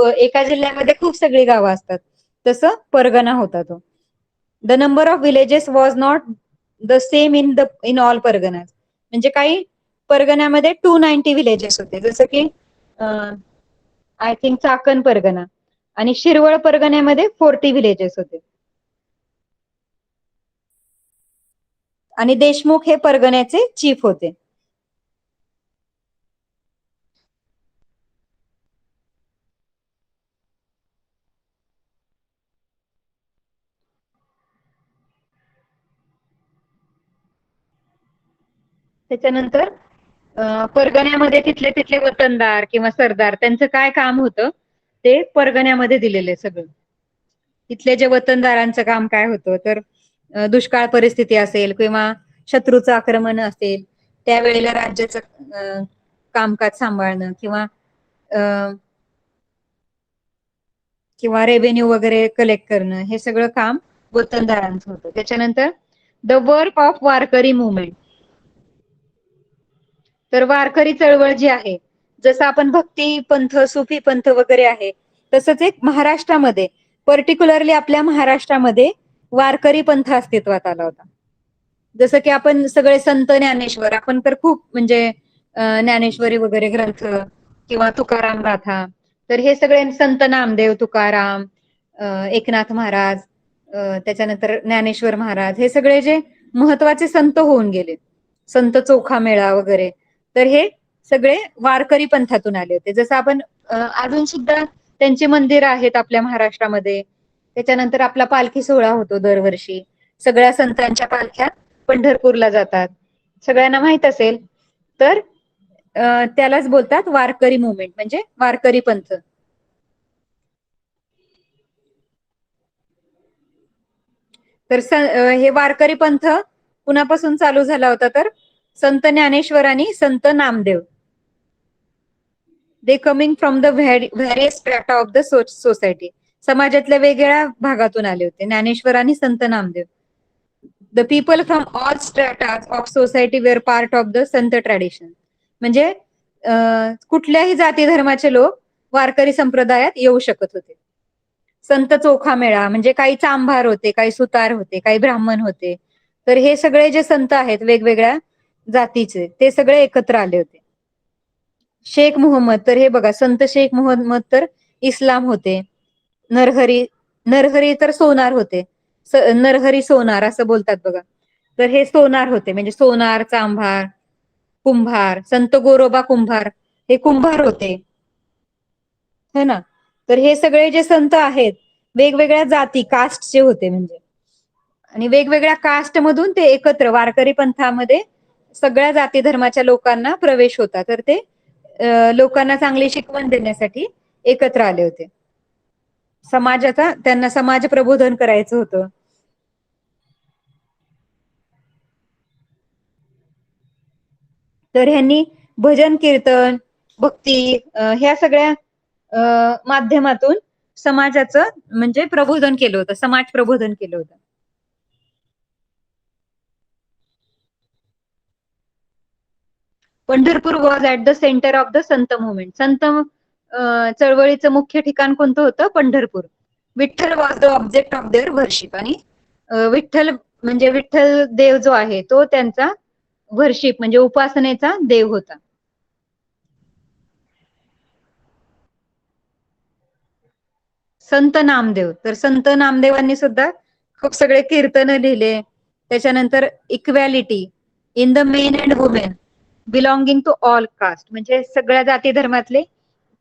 [SPEAKER 1] एका जिल्ह्यामध्ये खूप सगळी गावं असतात, तसं परगणा होता तो. The number of villages was not the same in all parganas. म्हणजे काही परगण्यामध्ये 290 विलेजेस होते, जसं की आय थिंक चाकण परगणा, आणि शिरवळ परगण्यामध्ये 40 विलेजेस होते. आणि देशमुख हे परगण्याचे चीफ होते. त्याच्यानंतर परगण्यामध्ये तिथले तिथले वतनदार किंवा सरदार, त्यांचं काय काम होतं ते परगण्यामध्ये दिलेले सगळं. तिथले जे वतनदारांचं काम काय होतं तर दुष्काळ परिस्थिती असेल किंवा शत्रूचं आक्रमण असेल, त्यावेळेला राज्याचं कामकाज सांभाळणं किंवा रेव्हेन्यू वगैरे कलेक्ट करणं, हे सगळं काम वतनदारांचं होतं. त्याच्यानंतर the work of Warkari movement. तर वारकरी चळवळ जी आहे जसं आपण भक्ती पंथ, सुफी पंथ वगैरे आहे, तसंच एक महाराष्ट्रामध्ये, पर्टिक्युलरली आपल्या महाराष्ट्रामध्ये वारकरी पंथ अस्तित्वात आला होता. जसं की आपण सगळे संत ज्ञानेश्वर, आपण तर खूप म्हणजे ज्ञानेश्वरी वगैरे ग्रंथ किंवा तुकाराम गाथा, तर हे सगळे संत नामदेव, तुकाराम, एकनाथ महाराज, त्याच्यानंतर ज्ञानेश्वर महाराज, हे सगळे जे महत्वाचे संत होऊन गेले, संत चोखामेळा वगैरे, तर हे सगळे वारकरी पंथातून आले होते. जसं आपण अजून सुद्धा त्यांची मंदिर आहेत आपल्या महाराष्ट्रामध्ये. त्याच्यानंतर आपला पालखी सोहळा होतो दरवर्षी, सगळ्या संतांच्या पालख्या पंढरपूरला जातात, सगळ्यांना माहित असेल. तर त्यालाच बोलतात वारकरी मुवमेंट, म्हणजे वारकरी पंथ. तर हे वारकरी पंथ कुणापासून चालू झाला होता, तर संत ज्ञानेश्वर आणि Sant Namdev. They coming from the various strata of the society, समाजातल्या वेगवेगळ्या भागातून आले होते ज्ञानेश्वर आणि Sant Namdev. The people from all stratas of society were part of the Sant tradition, म्हणजे कुठल्याही जाती धर्माचे लोक वारकरी संप्रदायात येऊ शकत होते. संत चोखामेळा म्हणजे काही चांभार होते, काही सुतार होते, काही ब्राह्मण होते, तर हे सगळे जे संत आहेत वेगवेगळ्या जातीचे, ते सगळे एकत्र आले होते. शेख मुहम्मद, तर हे बघा, संत शेख मुहम्मद तर इस्लाम होते. नरहरी, नरहरी तर सोनार होते, नरहरी सोनार असं बोलतात बघा, तर हे सोनार होते, म्हणजे सोनार, चांभार, कुंभार. संत गोरोबा कुंभार, हे कुंभार होते, है ना. तर हे सगळे जे संत आहेत वेगवेगळ्या जाती, कास्टचे होते म्हणजे, आणि वेगवेगळ्या कास्ट मधून ते एकत्र वारकरी पंथामध्ये सगळ्या जाती धर्माच्या लोकांना प्रवेश होता. तर ते लोकांना चांगली शिकवण देण्यासाठी एकत्र आले होते. समाजाचा, त्यांना समाज प्रबोधन करायचं होतं. तर ह्यांनी भजन, कीर्तन, भक्ती, ह्या सगळ्या माध्यमातून समाजाचं म्हणजे प्रबोधन केलं होतं, समाज प्रबोधन केलं होतं. Pandharpur was at the centre of the Sant movement. संत चळवळीचं मुख्य ठिकाण कोणतं होतं? Pandharpur. Vitthal was the object of their worship, आणि विठ्ठल म्हणजे विठ्ठल देव जो आहे तो त्यांचा वर्शिप म्हणजे उपासनेचा देव होता. संत नामदेव, तर संत नामदेवांनी सुद्धा खूप सगळे कीर्तन लिहिले. त्याच्यानंतर equality in the men and women belonging to all caste, म्हणजे सगळ्या जाती धर्मातले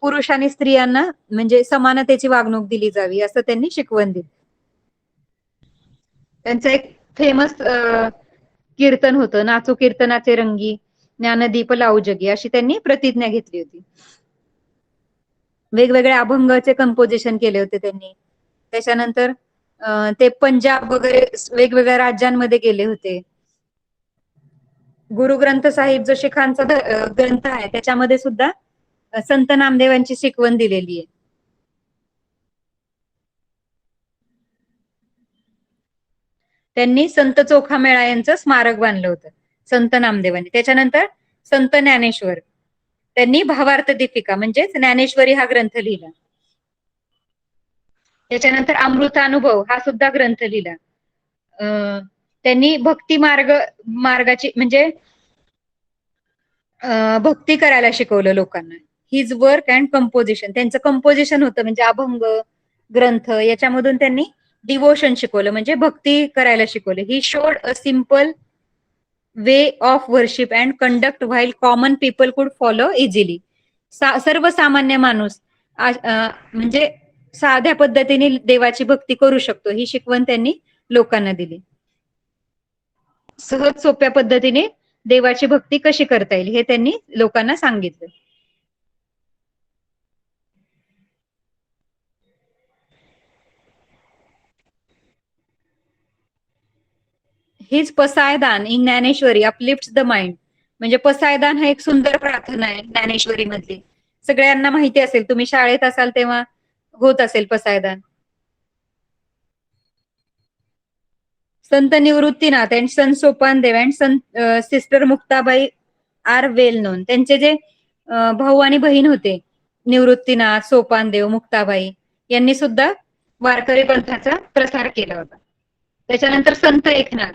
[SPEAKER 1] पुरुष आणि स्त्रियांना म्हणजे समानतेची वागणूक दिली जावी, असं त्यांनी शिकवण दिली. त्यांचं एक फेमस कीर्तन होतं, नाचू कीर्तनाचे रंगी, ज्ञानदीप लावू जगी, अशी त्यांनी प्रतिज्ञा घेतली होती. वेगवेगळ्या अभंगाचे कंपोजिशन केले होते त्यांनी. त्याच्यानंतर ते पंजाब वगैरे वेगवेगळ्या राज्यांमध्ये गेले होते. गुरु ग्रंथ साहिब जो शिखांचा ग्रंथ आहे, त्याच्यामध्ये सुद्धा संत नामदेवांची शिकवण दिलेली आहे. त्यांनी संत चोखामेळा यांचं स्मारक बांधलं होतं संत नामदेवांनी. त्याच्यानंतर संत ज्ञानेश्वर, त्यांनी भावार्थ दीपिका म्हणजेच ज्ञानेश्वरी हा ग्रंथ लिहिला. त्याच्यानंतर अमृतानुभव हा सुद्धा ग्रंथ लिहिला. त्यांनी भक्ती मार्गाची म्हणजे भक्ती करायला शिकवलं लोकांना. हिज वर्क अँड कंपोजिशन, त्यांचं कंपोजिशन होतं म्हणजे अभंग ग्रंथ, याच्यामधून त्यांनी डिवोशन शिकवलं म्हणजे भक्ती करायला शिकवलं. He showed a simple way of worship and conduct while common people कुड फॉलो इझिली. सर्वसामान्य माणूस म्हणजे साध्या पद्धतीने देवाची भक्ती करू शकतो, ही शिकवण त्यांनी लोकांना दिली. सहज सोप्या पद्धतीने देवाची भक्ती कशी करता येईल हे त्यांनी लोकांना सांगितलं. His Pasaydan in Dnyaneshwari uplift the mind, म्हणजे पसायदान हा एक सुंदर प्रार्थना आहे ज्ञानेश्वरी मधली. सगळ्यांना माहिती असेल, तुम्ही शाळेत असाल तेव्हा होत असेल पसायदान. संत Nivruttinath and Sant Sopan Dev and Sant sister Muktabai R well non. त्यांचे जे भाऊ आणि बहीण होते. निवृत्तीनाथ, सोपानदेव, मुक्ताबाई यांनी सुद्धा वारकरी पंथाचा प्रसार केला होता. त्याच्यानंतर संत एकनाथ.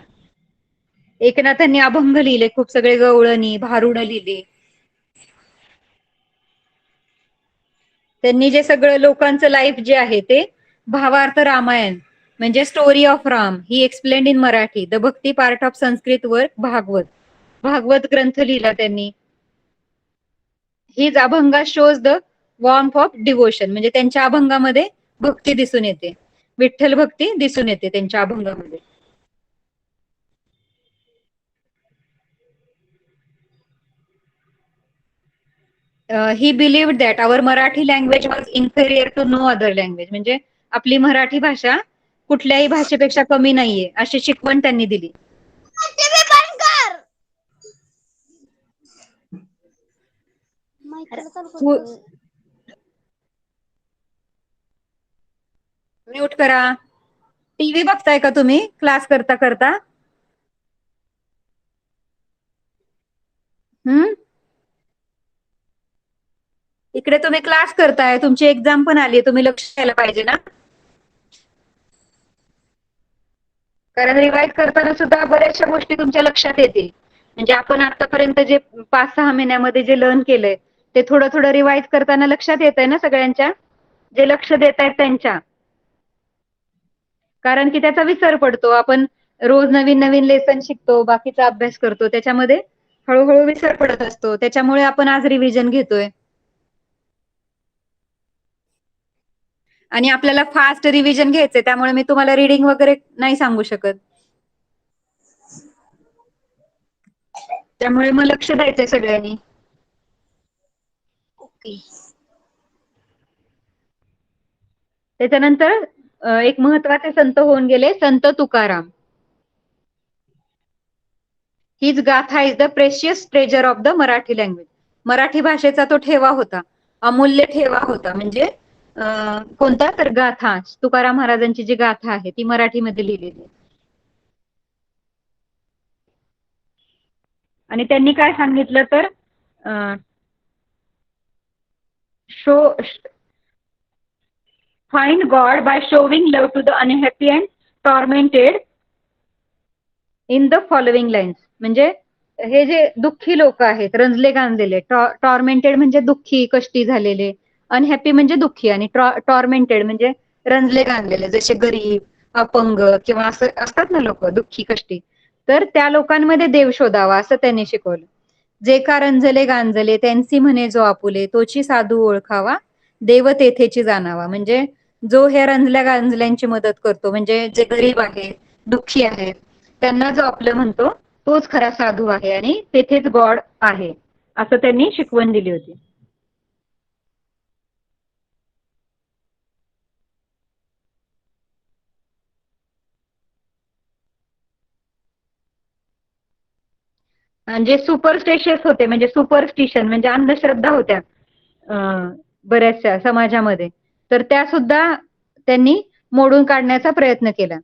[SPEAKER 1] एकनाथांनी अभंग लिहिले, खूप सगळे गवळणी, भारुड लिहिले. त्यांनी जे सगळं लोकांचं लाईफ जे आहे ते भावार्थ रामायण म्हणजे story of Ram he explained in Marathi, the bhakti part of Sanskrit work Bhagavat. Bhagavat ग्रंथ लिहिला त्यांनी. हीच abhanga shows the warmth of devotion, म्हणजे त्यांच्या अभंगामध्ये भक्ती दिसून येते, विठ्ठल भक्ती दिसून येते त्यांच्या अभंगामध्ये. He believed that our Marathi language was inferior to no other language, म्हणजे आपली मराठी भाषा कुठल्याही भाषेपेक्षा कमी नाहीये अशी शिकवण त्यांनी दिली. म्यूट करा. टीव्ही बघताय का तुम्ही क्लास करता करता? इकडे तुम्ही क्लास करताय, तुमची एक्झाम पण आली, तुम्ही लक्ष द्यायला पाहिजे ना. कारण रिवाइज करताना सुद्धा बऱ्याचशा गोष्टी तुमच्या लक्षात येतील. म्हणजे आपण आतापर्यंत जे 5-6 महिन्यामध्ये जे लर्न केलंय ते थोडं थोडं रिवाइज करताना लक्षात येत आहे ना सगळ्यांच्या, जे लक्ष देत आहेत त्यांच्या. कारण की त्याचा विसर पडतो. आपण रोज नवीन नवीन लेसन शिकतो, बाकीचा अभ्यास करतो, त्याच्यामध्ये हळूहळू विसर पडत असतो. त्याच्यामुळे आपण आज रिव्हिजन घेतोय. आणि आपल्याला फास्ट रिव्हिजन घ्यायचंय, त्यामुळे मी तुम्हाला रीडिंग वगैरे नाही सांगू शकत. त्यामुळे मग लक्ष द्यायचंय सगळ्यांनी. ओके. त्याच्यानंतर एक महत्वाचे संत होऊन गेले, संत तुकाराम. हीच गाथा is the precious treasure of the Marathi language. Marathi भाषेचा तो ठेवा होता, अमूल्य ठेवा होता. म्हणजे कोणता तर गाथा, तुकाराम महाराजांची जी गाथा आहे ती मराठीमध्ये लिहिलेली. आणि त्यांनी काय सांगितलं तर show find God by showing love to the unhappy and tormented in the following lines. म्हणजे हे जे दुःखी लोक आहेत, रंजले गांजलेले, टॉर्मेंटेड म्हणजे दुःखी कष्टी झालेले, अनहॅपी म्हणजे दुःखी, आणि टॉर्मेंटेड म्हणजे रंजले गांजलेले, जसे गरीब, अपंग किंवा असं असतात ना लोक दुःखी कष्टी. तर त्या लोकांमध्ये देव शोधावा असं त्यांनी शिकवलं. जे का रंजले गांजले त्यांची म्हणे जो आपुले, तोची साधू ओळखावा, देव तेथेची जाणावा. म्हणजे जो ह्या रंजल्या गांजल्यांची मदत करतो, म्हणजे जे गरीब आहेत, दुःखी आहेत, त्यांना जो आपलं म्हणतो तोच खरा साधू आहे आणि तेथेच गॉड आहे, असं त्यांनी शिकवण दिली होती. जे सुपरस्टिशियस होते, म्हणजे सुपरस्टिशन म्हणजे अंधश्रद्धा होत्या बऱ्याचशा समाजामध्ये, तर त्या सुद्धा त्यांनी मोडून काढण्याचा प्रयत्न केला.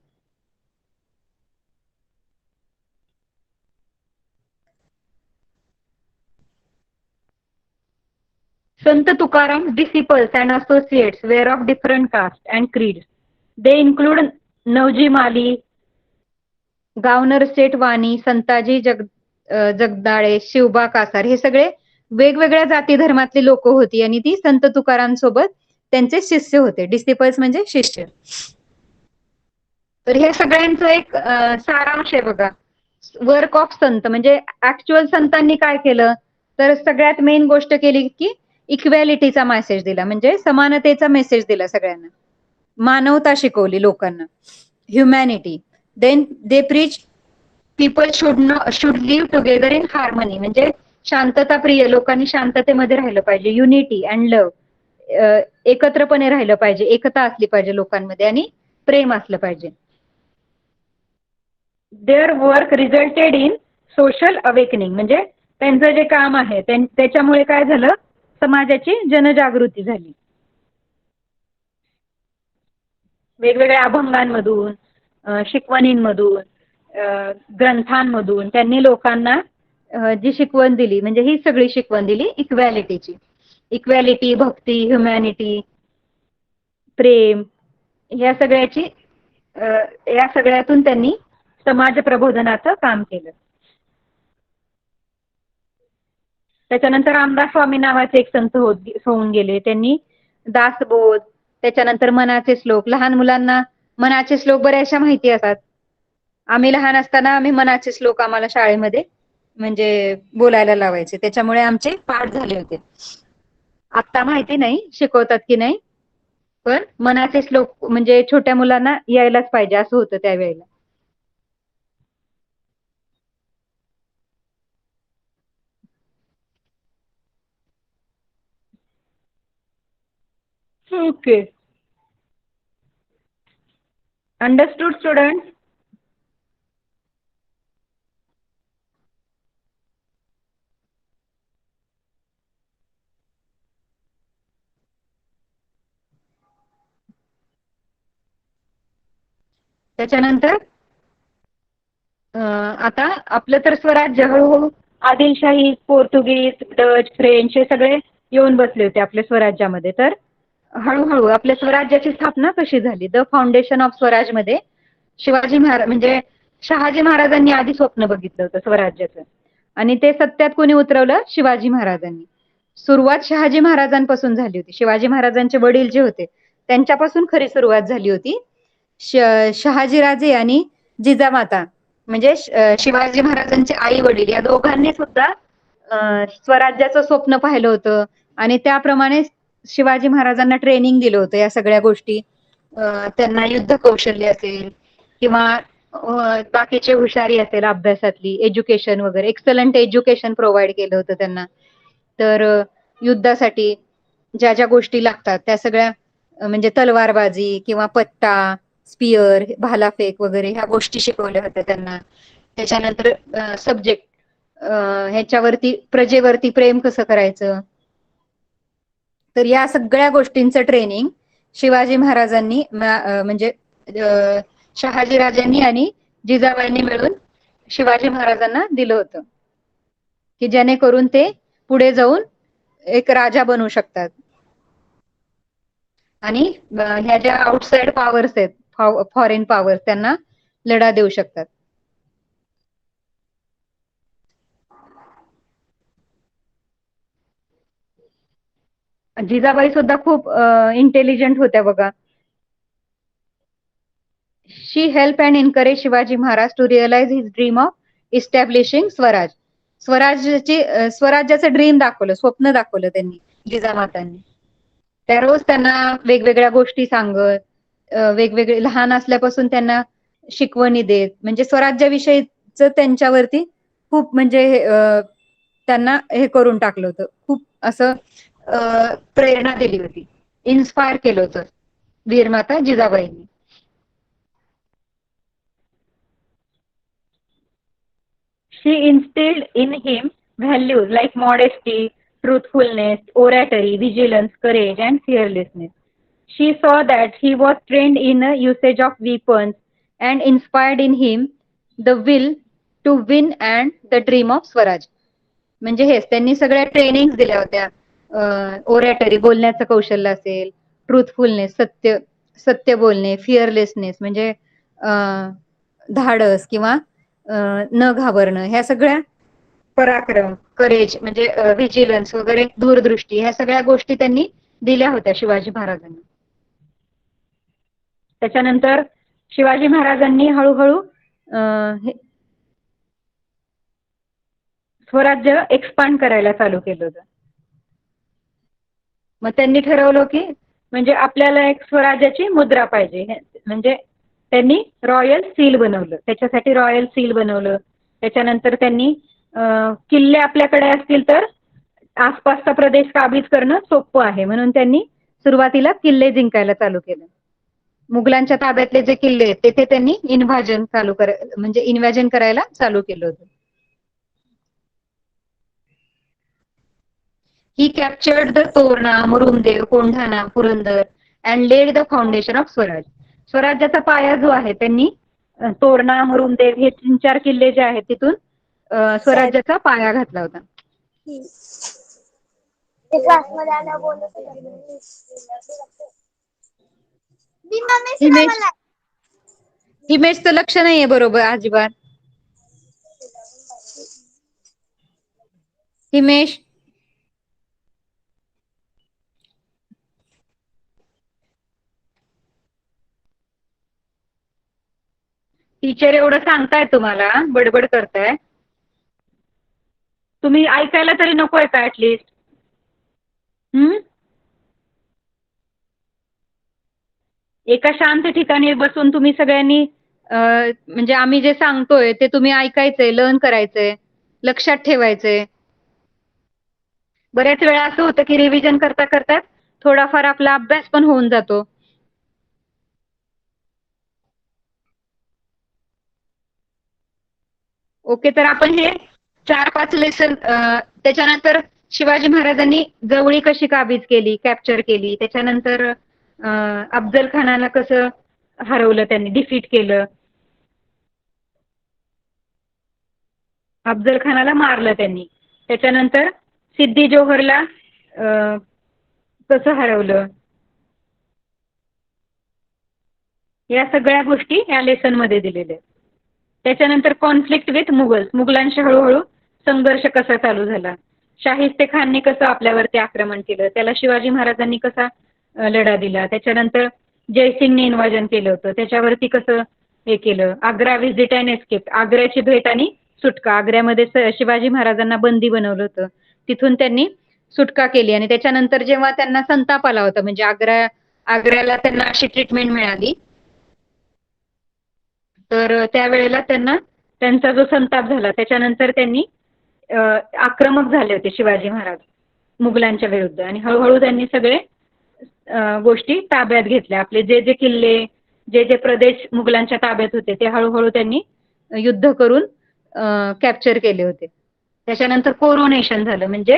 [SPEAKER 1] संत Tukaram disciples and associates were of different caste and creeds. They include Navji माली, गावनर सेठ वाणी, संताजी जगदाळे, शिवबा कासार, हे सगळे वेगवेगळ्या जाती धर्मातली लोक होती आणि ती संत तुकाराम सोबत त्यांचे शिष्य होते. डिसिपल्स म्हणजे शिष्य. तर हे सगळ्यांचं एक सारांश आहे बघा. वर्क ऑफ संत म्हणजे ऍक्च्युअल संतांनी काय केलं तर सगळ्यात मेन गोष्ट केली की इक्वॅलिटीचा मेसेज दिला, म्हणजे समानतेचा मेसेज दिला सगळ्यांना, मानवता शिकवली लोकांना, humanity. Then they preach people should live together in harmony, म्हणजे शांतता प्रिय, लोकांनी शांततेमध्ये राहिलं पाहिजे. युनिटी अँड लव्ह, एकत्रपणे राहिलं पाहिजे, एकता असली पाहिजे लोकांमध्ये आणि प्रेम असलं पाहिजे. Their work रिझल्टेड in social awakening, म्हणजे त्यांचं जे काम आहे त्याच्यामुळे काय झालं, समाजाची जनजागृती झाली. वेगवेगळ्या अभंगांमधून, शिकवणींमधून, ग्रंथांमधून त्यांनी लोकांना जी शिकवण दिली, म्हणजे ही सगळी शिकवण दिली इक्वॅलिटीची. इक्वॅलिटी, भक्ती, ह्युमॅनिटी, प्रेम, ह्या सगळ्याची या सगळ्यातून त्यांनी समाज प्रबोधनाचं काम केलं. त्याच्यानंतर रामदास स्वामी नावाचे एक संत होऊन गेले. त्यांनी दासबोध, त्याच्यानंतर मनाचे श्लोक. लहान मुलांना मनाचे श्लोक बऱ्याचशा माहिती असतात. आम्ही लहान असताना आम्ही मनाचे श्लोक आम्हाला शाळेमध्ये म्हणजे बोलायला लावायचे, त्याच्यामुळे आमचे पाठ झाले होते. आता माहिती नाही शिकवतात की नाही, पण मनाचे श्लोक म्हणजे छोट्या मुलांना यायलाच पाहिजे असं होतं त्यावेळेला. ओके. Understood student. त्याच्यानंतर आता आपलं तर स्वराज्य हळूहळू आदिलशाही, पोर्तुगीज, डच, फ्रेंच हे सगळे येऊन बसले होते आपल्या स्वराज्यामध्ये. तर हळूहळू आपल्या स्वराज्याची स्थापना कशी झाली? द फाउंडेशन ऑफ स्वराज मध्ये शिवाजी महाराज म्हणजे शहाजी महाराजांनी आधी स्वप्न बघितलं होतं स्वराज्याचं, आणि ते सत्यात कोणी उतरवलं? शिवाजी महाराजांनी. सुरुवात शहाजी महाराजांपासून झाली होती. शिवाजी महाराजांचे वडील जे होते त्यांच्यापासून खरी सुरुवात झाली होती. शहाजीराजे आणि जिजामाता म्हणजे शिवाजी महाराजांचे आई वडील या दोघांनी सुद्धा स्वराज्याचं स्वप्न पाहिलं होतं, आणि त्याप्रमाणे शिवाजी महाराजांना ट्रेनिंग दिलं होतं या सगळ्या गोष्टी. त्यांना युद्ध कौशल्य असेल किंवा बाकीचे हुशारी असेल अभ्यासातली, एज्युकेशन वगैरे, एक्सलंट एज्युकेशन प्रोव्हाइड केलं होतं त्यांना. तर युद्धासाठी ज्या ज्या गोष्टी लागतात त्या सगळ्या म्हणजे तलवारबाजी किंवा पत्ता, स्पियर, भालाफेक वगैरे ह्या गोष्टी शिकवल्या होत्या त्यांना. त्याच्यानंतर सब्जेक्ट ह्याच्यावरती प्रजेवरती प्रेम कसं करायचं. तर या सगळ्या गोष्टींचं ट्रेनिंग शिवाजी महाराजांनी म्हणजे शहाजीराजांनी आणि जिजाबाईंनी मिळून शिवाजी महाराजांना दिलं होतं, की जेणेकरून ते पुढे जाऊन एक राजा बनू शकतात आणि ह्या ज्या आउटसाइड पॉवर्स आहेत, फॉरेन पॉवर्स, त्यांना लढा देऊ शकतात. जिजाबाई सुद्धा खूप इंटेलिजंट होत्या बघा. She help and encourage Shivaji Maharaj to realise his dream of establishing swaraj. स्वराज्याचं ड्रीम दाखवलं, स्वप्न दाखवलं त्यांनी, जिजामातांनी. त्या रोज त्यांना वेगवेगळ्या गोष्टी सांगत, वेगवेगळे लहान असल्यापासून त्यांना शिकवणी देत, म्हणजे स्वराज्याविषयीच त्यांच्यावरती खूप म्हणजे त्यांना हे करून टाकलं होतं, खूप असं प्रेरणा दिली होती, इन्स्पायर केलं होतं वीरमाता जिजाबाईंनी. She instilled in him values like modesty, truthfulness, oratory, vigilance, courage, and fearlessness. She saw that he was trained in a usage of weapons and inspired in him the will to win and the dream of Swaraj. म्हणजे हेच त्यांनी सगळ्या training दिल्या होत्या. ओरॅटरी, बोलण्याचं कौशल्य असेल, truthfulness, सत्य सत्य बोलणे, फिअरलेसनेस म्हणजे धाडस किंवा न घाबरणं, ह्या सगळ्या, पराक्रम, करेज म्हणजे व्हिजिलन्स वगैरे, दूरदृष्टी, ह्या सगळ्या गोष्टी त्यांनी दिल्या होत्या शिवाजी महाराजांनी. त्याच्यानंतर शिवाजी महाराजांनी हळूहळू स्वराज्य एक्सपांड करायला चालू केलं होतं. मग त्यांनी ठरवलं की म्हणजे आपल्याला एक स्वराज्याची मुद्रा पाहिजे, म्हणजे त्यांनी रॉयल सील बनवलं, त्याच्यासाठी रॉयल सील बनवलं. त्याच्यानंतर त्यांनी किल्ले आपल्याकडे असतील तर आसपासचा प्रदेश काबीज करणं सोपं आहे, म्हणून त्यांनी सुरुवातीला किल्ले जिंकायला चालू केलं. मुघलांच्या ताब्यातले जे किल्ले आहेत तेथे त्यांनी म्हणजे इन्व्हाजन करायला चालू केलं होतं. He captured the Torna, मुरुमदेव, Kondhana, Purandar and laid the foundation of Swaraj. स्वराज्याचा पाया जो आहे त्यांनी तोरणा, मुरुमदेव हे 3-4 किल्ले जे आहेत तिथून स्वराज्याचा पाया घातला होता.
[SPEAKER 2] ते क्लासमध्ये आल्यावर बोलत होते.
[SPEAKER 1] हिमेश हिमेशचं लक्ष नाहीये बरोबर अजिबात. हिमेश टीचर एवढं सांगताय तुम्हाला, बडबड करताय, तुम्ही ऐकायला तरी नकोय का ऍटलीस्ट? एका शांत ठिकाणी बसून तुम्ही सगळ्यांनी म्हणजे आम्ही जे सांगतोय ते तुम्ही ऐकायचंय, लर्न करायचंय, लक्षात ठेवायचंय. बऱ्याच वेळा असं होतं की रिव्हिजन करता करता थोडाफार आपला अभ्यास पण होऊन जातो. ओके, तर आपण हे 4-5 लेसन त्याच्यानंतर शिवाजी महाराजांनी जवळी कशी काबीज केली, कॅप्चर केली, त्याच्यानंतर अफजल खानाला कसं हरवलं त्यांनी, डिफीट केलं, अफजल खानाला मारलं त्यांनी, त्याच्यानंतर सिद्दी जोहरला कसं हरवलं, या सगळ्या गोष्टी या लेसन मध्ये दिलेल्या आहेत. त्याच्यानंतर कॉन्फ्लिक्ट विथ मुघल्स, मुघलांशी हळूहळू संघर्ष कसा चालू झाला, शाहिस्ते खानने कसं आपल्यावरती आक्रमण केलं, त्याला शिवाजी महाराजांनी कसा लढा दिला, त्याच्यानंतर जयसिंगने इन्व्हाजन केलं होतं, त्याच्यावरती कसं हे केलं, आग्रा व्हिजिट अँड एस्केप, आग्र्याची भेट आणि सुटका, आग्र्यामध्ये शिवाजी महाराजांना बंदी बनवलं होतं, तिथून त्यांनी सुटका केली, आणि त्याच्यानंतर जेव्हा त्यांना संताप आला होता, म्हणजे आग्र्याला त्यांना अशी ट्रीटमेंट मिळाली, तर त्यावेळेला त्यांना त्यांचा जो संताप झाला, त्याच्यानंतर त्यांनी आक्रमक झाले होते शिवाजी महाराज मुघलांच्या विरुद्ध, आणि हळूहळू त्यांनी सगळे गोष्टी ताब्यात घेतल्या. आपले जे जे किल्ले, जे जे प्रदेश मुघलांच्या ताब्यात होते ते हळूहळू त्यांनी युद्ध करून कॅप्चर केले होते. त्याच्यानंतर कोरोनेशन झालं, म्हणजे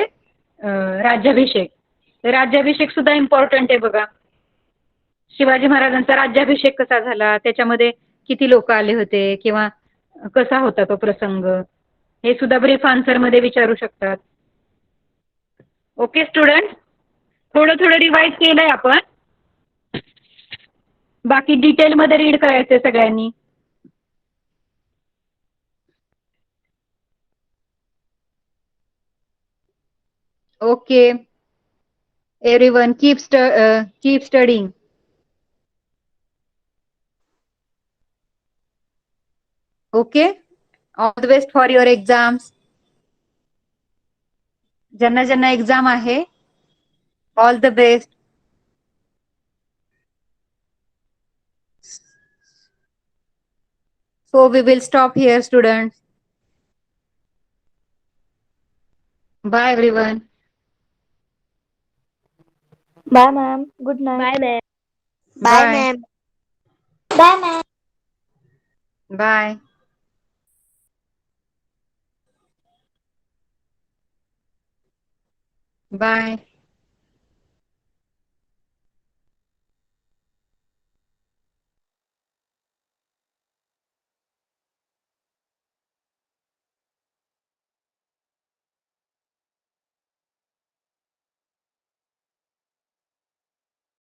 [SPEAKER 1] राज्याभिषेक. राज्याभिषेक सुद्धा इम्पॉर्टंट आहे बघा. शिवाजी महाराजांचा राज्याभिषेक कसा झाला, त्याच्यामध्ये किती लोक आले होते, किंवा कसा होता तो प्रसंग, हे सुद्धा ब्रीफ आन्सर मध्ये विचारू शकतात. ओके स्टुडंट, थोडं थोडं रिवाइज केलंय आपण, बाकी डिटेल मध्ये रीड करायचंय सगळ्यांनी. Okay everyone, keep studying. Okay, all the best for your exams. ज्यांना ज्यांना एक्झाम आहे, all the best. So we will stop here, students. Bye everyone.
[SPEAKER 2] Bye ma'am. Good night.
[SPEAKER 3] Bye, ma'am.
[SPEAKER 2] Bye
[SPEAKER 1] Bye.
[SPEAKER 2] ma'am. Bye ma'am.
[SPEAKER 1] Bye. Bye.